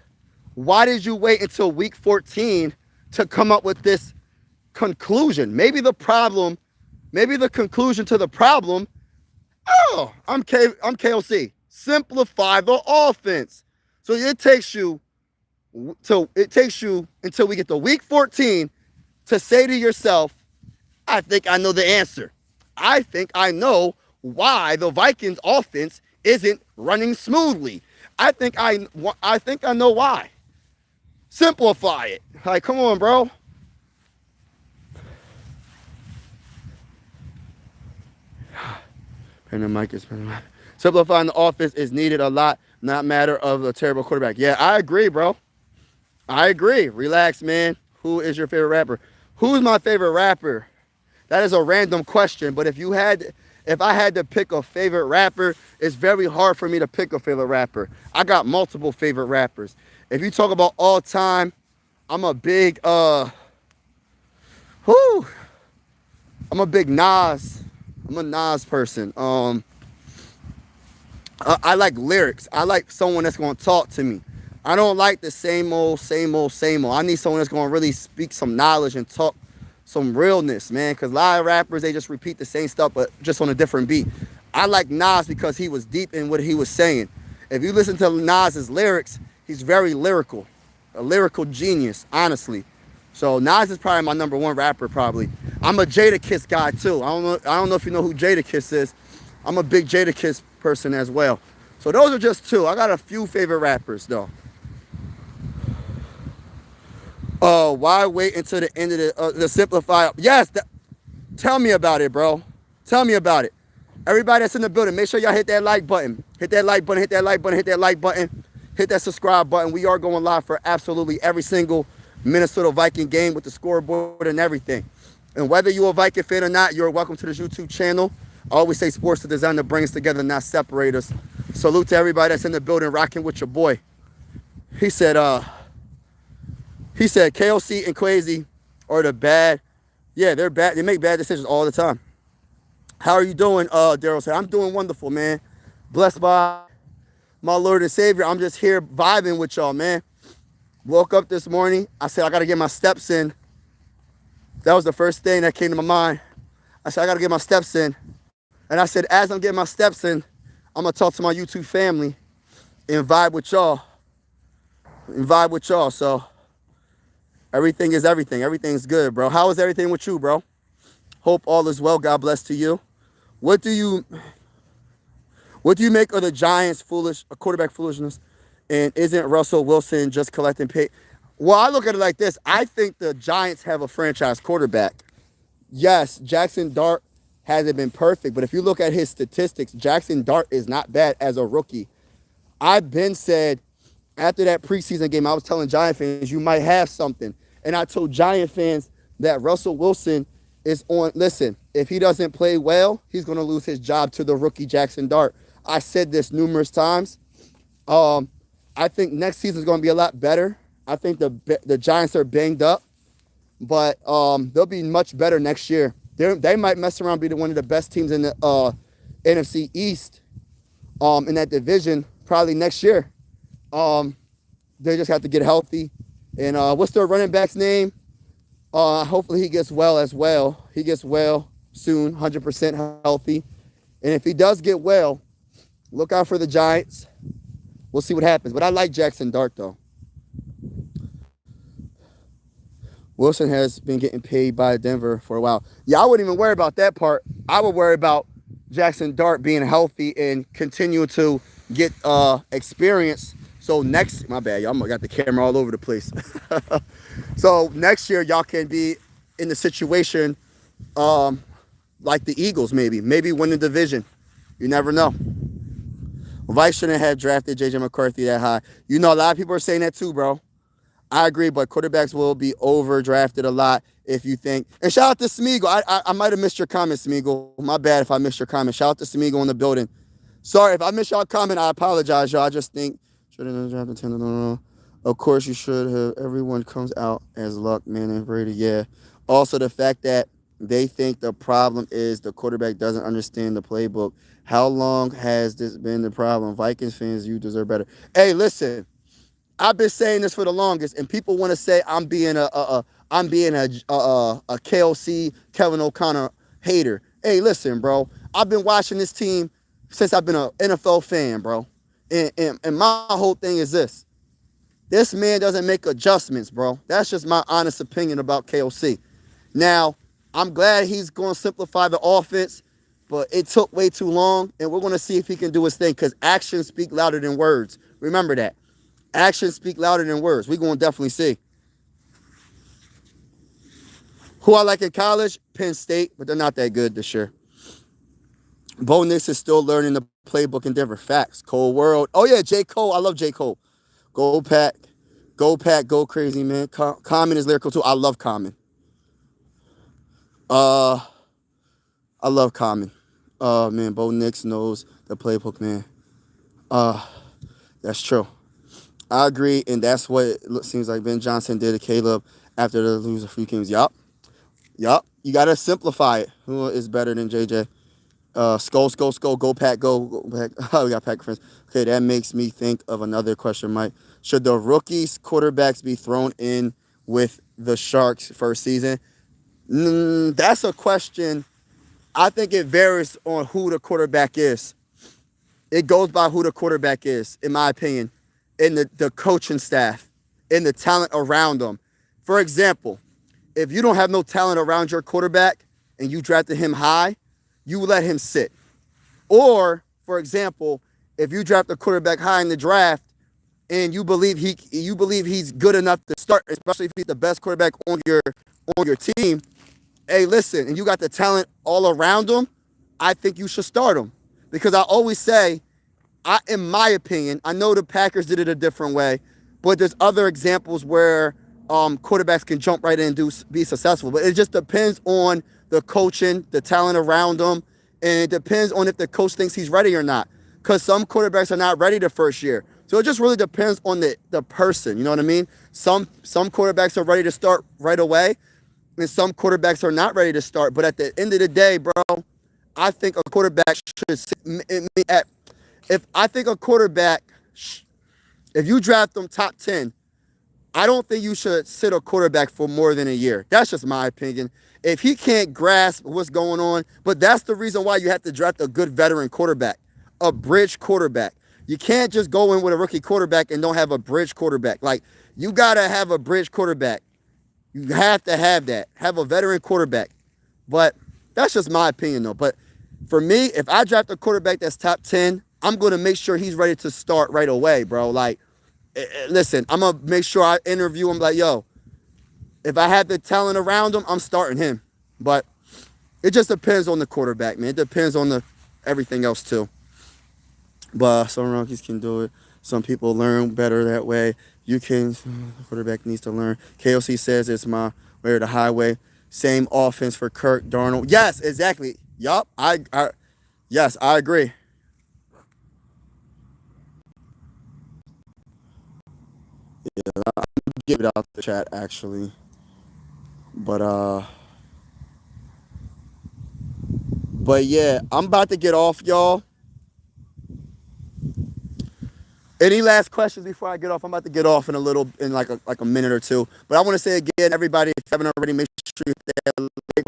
why did you wait until week 14 to come up with this conclusion? Maybe the conclusion to the problem, I'm KOC. Simplify the offense. So it takes you until we get to week 14 to say to yourself, I think I know the answer. I think I know why the Vikings offense isn't running smoothly. I think I know why. Simplify it. Like, come on, bro. Simplifying the offense is needed a lot, not matter of a terrible quarterback. Yeah, I agree, bro. I agree. Relax, man. Who is your favorite rapper? Who's my favorite rapper? That is a random question, but if I had to pick a favorite rapper, it's very hard for me to pick a favorite rapper. I got multiple favorite rappers. If you talk about all time, I'm a big Nas. I'm a Nas person. I like lyrics. I like someone that's going to talk to me. I don't like the same old. I need someone that's going to really speak some knowledge and talk some realness, man. Because a lot of rappers, they just repeat the same stuff, but just on a different beat. I like Nas because he was deep in what he was saying. If you listen to Nas's lyrics, he's very lyrical. A lyrical genius, honestly. So Nas is probably my number one rapper, probably. I'm a Jadakiss guy, too. I don't know if you know who Jadakiss is. I'm a big Jadakiss person as well. So those are just two. I got a few favorite rappers, though. Why wait until the end of the simplify? Yes, tell me about it, bro. Tell me about it. Everybody that's in the building, make sure y'all hit that like button. Hit that like button, hit that like button, hit that like button. Hit that subscribe button. We are going live for absolutely every single Minnesota Viking game with the scoreboard and everything. And whether you're a Viking fan or not, you're welcome to this YouTube channel. I always say sports is designed to bring us together, not separate us. Salute to everybody that's in the building rocking with your boy. He said KOC and Quasi are the bad. Yeah, they're bad. They make bad decisions all the time. How are you doing, Daryl said? I'm doing wonderful, man. Blessed by my Lord and Savior. I'm just here vibing with y'all, man. Woke up this morning. I said, I got to get my steps in. That was the first thing that came to my mind. I said, I got to get my steps in. And I said, as I'm getting my steps in, I'm going to talk to my YouTube family and vibe with y'all. So everything is everything. Everything's good, bro. How is everything with you, bro? Hope all is well. God bless to you. What do you make of the Giants' quarterback foolishness? And isn't Russell Wilson just collecting pay? Well, I look at it like this. I think the Giants have a franchise quarterback. Yes, Jackson Dart hasn't been perfect, but if you look at his statistics, Jackson Dart is not bad as a rookie. I've been said after that preseason game, I was telling Giant fans, you might have something. And I told Giant fans that Russell Wilson is on. Listen, if he doesn't play well, he's going to lose his job to the rookie Jackson Dart. I said this numerous times. I think next season is going to be a lot better. I think the Giants are banged up, but they'll be much better next year. They might mess around and be one of the best teams in the NFC East in that division probably next year. They just have to get healthy And what's their running back's name? Hopefully he gets well as well. He gets well soon, 100% healthy. And if he does get well, look out for the Giants. We'll see what happens. But I like Jackson Dart, though. Wilson has been getting paid by Denver for a while. Yeah, I wouldn't even worry about that part. I would worry about Jackson Dart being healthy and continue to get experience. So next, my bad, y'all, I got the camera all over the place. So next year, y'all can be in the situation like the Eagles, maybe win the division. You never know. Vice shouldn't have drafted J.J. McCarthy that high. You know, a lot of people are saying that too, bro. I agree, but quarterbacks will be overdrafted a lot if you think. And shout out to Smeagol. I might have missed your comment, Smeagol. My bad if I missed your comment. Shout out to Smeagol in the building. Sorry if I missed y'all comment. I apologize, y'all. I just think shouldn't have drafted 10. Of course, you should have. Everyone comes out as Luck, man, and Brady. Yeah. Also, the fact that they think the problem is the quarterback doesn't understand the playbook. How long has this been the problem? Vikings fans, you deserve better. Hey, listen. I've been saying this for the longest, and people want to say I'm being a KOC Kevin O'Connor hater. Hey, listen, bro. I've been watching this team since I've been an NFL fan, bro. And my whole thing is this. This man doesn't make adjustments, bro. That's just my honest opinion about KOC. Now, I'm glad he's going to simplify the offense, but it took way too long, and we're going to see if he can do his thing because actions speak louder than words. Remember that. Actions speak louder than words. We're going to definitely see. Who I like in college? Penn State, but they're not that good this year. Bo Nix is still learning the playbook in Denver. Facts. Cole World. Oh, yeah, J. Cole. I love J. Cole. Go Pack. Go Pack. Go crazy, man. Common is lyrical, too. I love Common. I love Common. Man, Bo Nix knows the playbook, man. That's true. I agree, and that's what it seems like Ben Johnson did to Caleb after the lose a few games. Yup. You got to simplify it. Who is better than JJ? Skull, go Pack, go Pack. Oh, we got Pack friends. Okay, that makes me think of another question, Mike. Should the rookies quarterbacks be thrown in with the Sharks first season? That's a question. I think it varies on who the quarterback is. It goes by who the quarterback is, in my opinion, and the coaching staff, and the talent around them. For example, if you don't have no talent around your quarterback and you drafted him high, you let him sit. Or, for example, if you draft a quarterback high in the draft and you believe he's good enough to start, especially if he's the best quarterback on your team, hey, listen, and you got the talent all around him, I think you should start him. Because I always say, in my opinion, I know the Packers did it a different way, but there's other examples where quarterbacks can jump right in and be successful. But it just depends on the coaching, the talent around them, and it depends on if the coach thinks he's ready or not. Because some quarterbacks are not ready the first year. So it just really depends on the person, you know what I mean? Some quarterbacks are ready to start right away, and some quarterbacks are not ready to start. But at the end of the day, bro, I think a quarterback should sit at, if you draft them top 10, I don't think you should sit a quarterback for more than a year. That's just my opinion. If he can't grasp what's going on, but that's the reason why you have to draft a good veteran quarterback, a bridge quarterback. You can't just go in with a rookie quarterback and don't have a bridge quarterback. Like, you got to have a bridge quarterback. You have to have that. Have a veteran quarterback. But that's just my opinion, though. But for me, if I draft a quarterback that's top 10, I'm going to make sure he's ready to start right away, bro. Like, listen, I'm going to make sure I interview him like, yo, if I have the talent around him, I'm starting him. But it just depends on the quarterback, man. It depends on everything else, too. But some rookies can do it. Some people learn better that way. The quarterback needs to learn. KOC says it's my way or the highway. Same offense for Kirk Darnold. Yes, exactly. Yup. Yes, I agree. Yeah, I'll give it out the chat actually. But yeah, I'm about to get off, y'all. Any last questions before I get off? I'm about to get off in a little, in like a minute or two. But I want to say again, everybody, if you haven't already, make sure you hit that like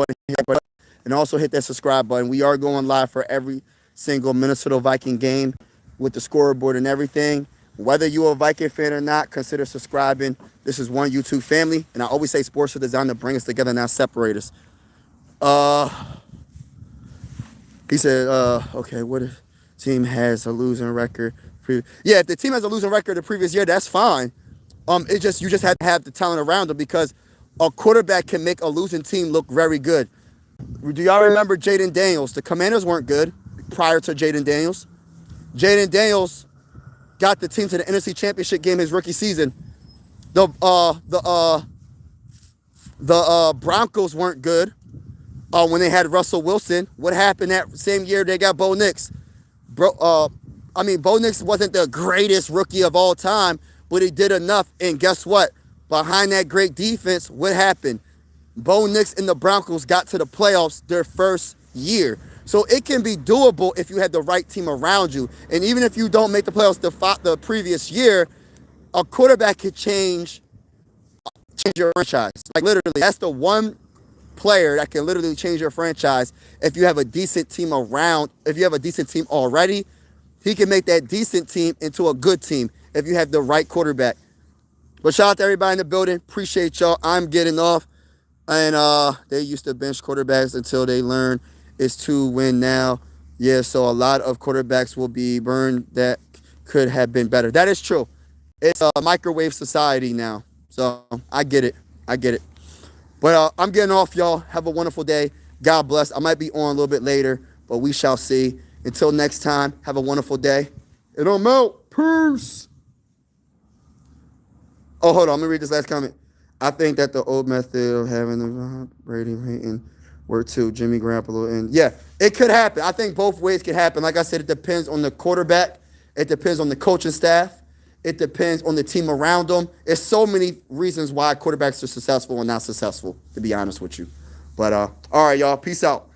button, and also hit that subscribe button. We are going live for every single Minnesota Viking game with the scoreboard and everything. Whether you're a Viking fan or not, consider subscribing. This is one YouTube family, and I always say sports are designed to bring us together, not separate us. He said, okay, what if team has a losing record? Yeah, if the team has a losing record the previous year, that's fine. You just have to have the talent around them, because a quarterback can make a losing team look very good. Do y'all remember Jaden Daniels? The Commanders weren't good prior to Jaden Daniels. Jaden Daniels got the team to the NFC Championship game his rookie season. The Broncos weren't good when they had Russell Wilson. What happened that same year they got Bo Nix? Bo Nix wasn't the greatest rookie of all time, but he did enough. And guess what? Behind that great defense, what happened? Bo Nix and the Broncos got to the playoffs their first year. So it can be doable if you had the right team around you. And even if you don't make the playoffs the previous year, a quarterback could change your franchise. Like literally, that's the one player that can literally change your franchise. If you have a decent team around, if you have a decent team already, he can make that decent team into a good team if you have the right quarterback. But shout out to everybody in the building. Appreciate y'all. I'm getting off. And they used to bench quarterbacks until they learn it's to win now. Yeah, so a lot of quarterbacks will be burned that could have been better. That is true. It's a microwave society now. So I get it. But I'm getting off, y'all. Have a wonderful day. God bless. I might be on a little bit later, but we shall see. Until next time, have a wonderful day. And I'm out. Peace. Oh, hold on. Let me read this last comment. I think that the old method of having the Brady Payton worked too. Jimmy Garoppolo. And yeah, it could happen. I think both ways could happen. Like I said, it depends on the quarterback. It depends on the coaching staff. It depends on the team around them. There's so many reasons why quarterbacks are successful and not successful, to be honest with you. But all right, y'all. Peace out.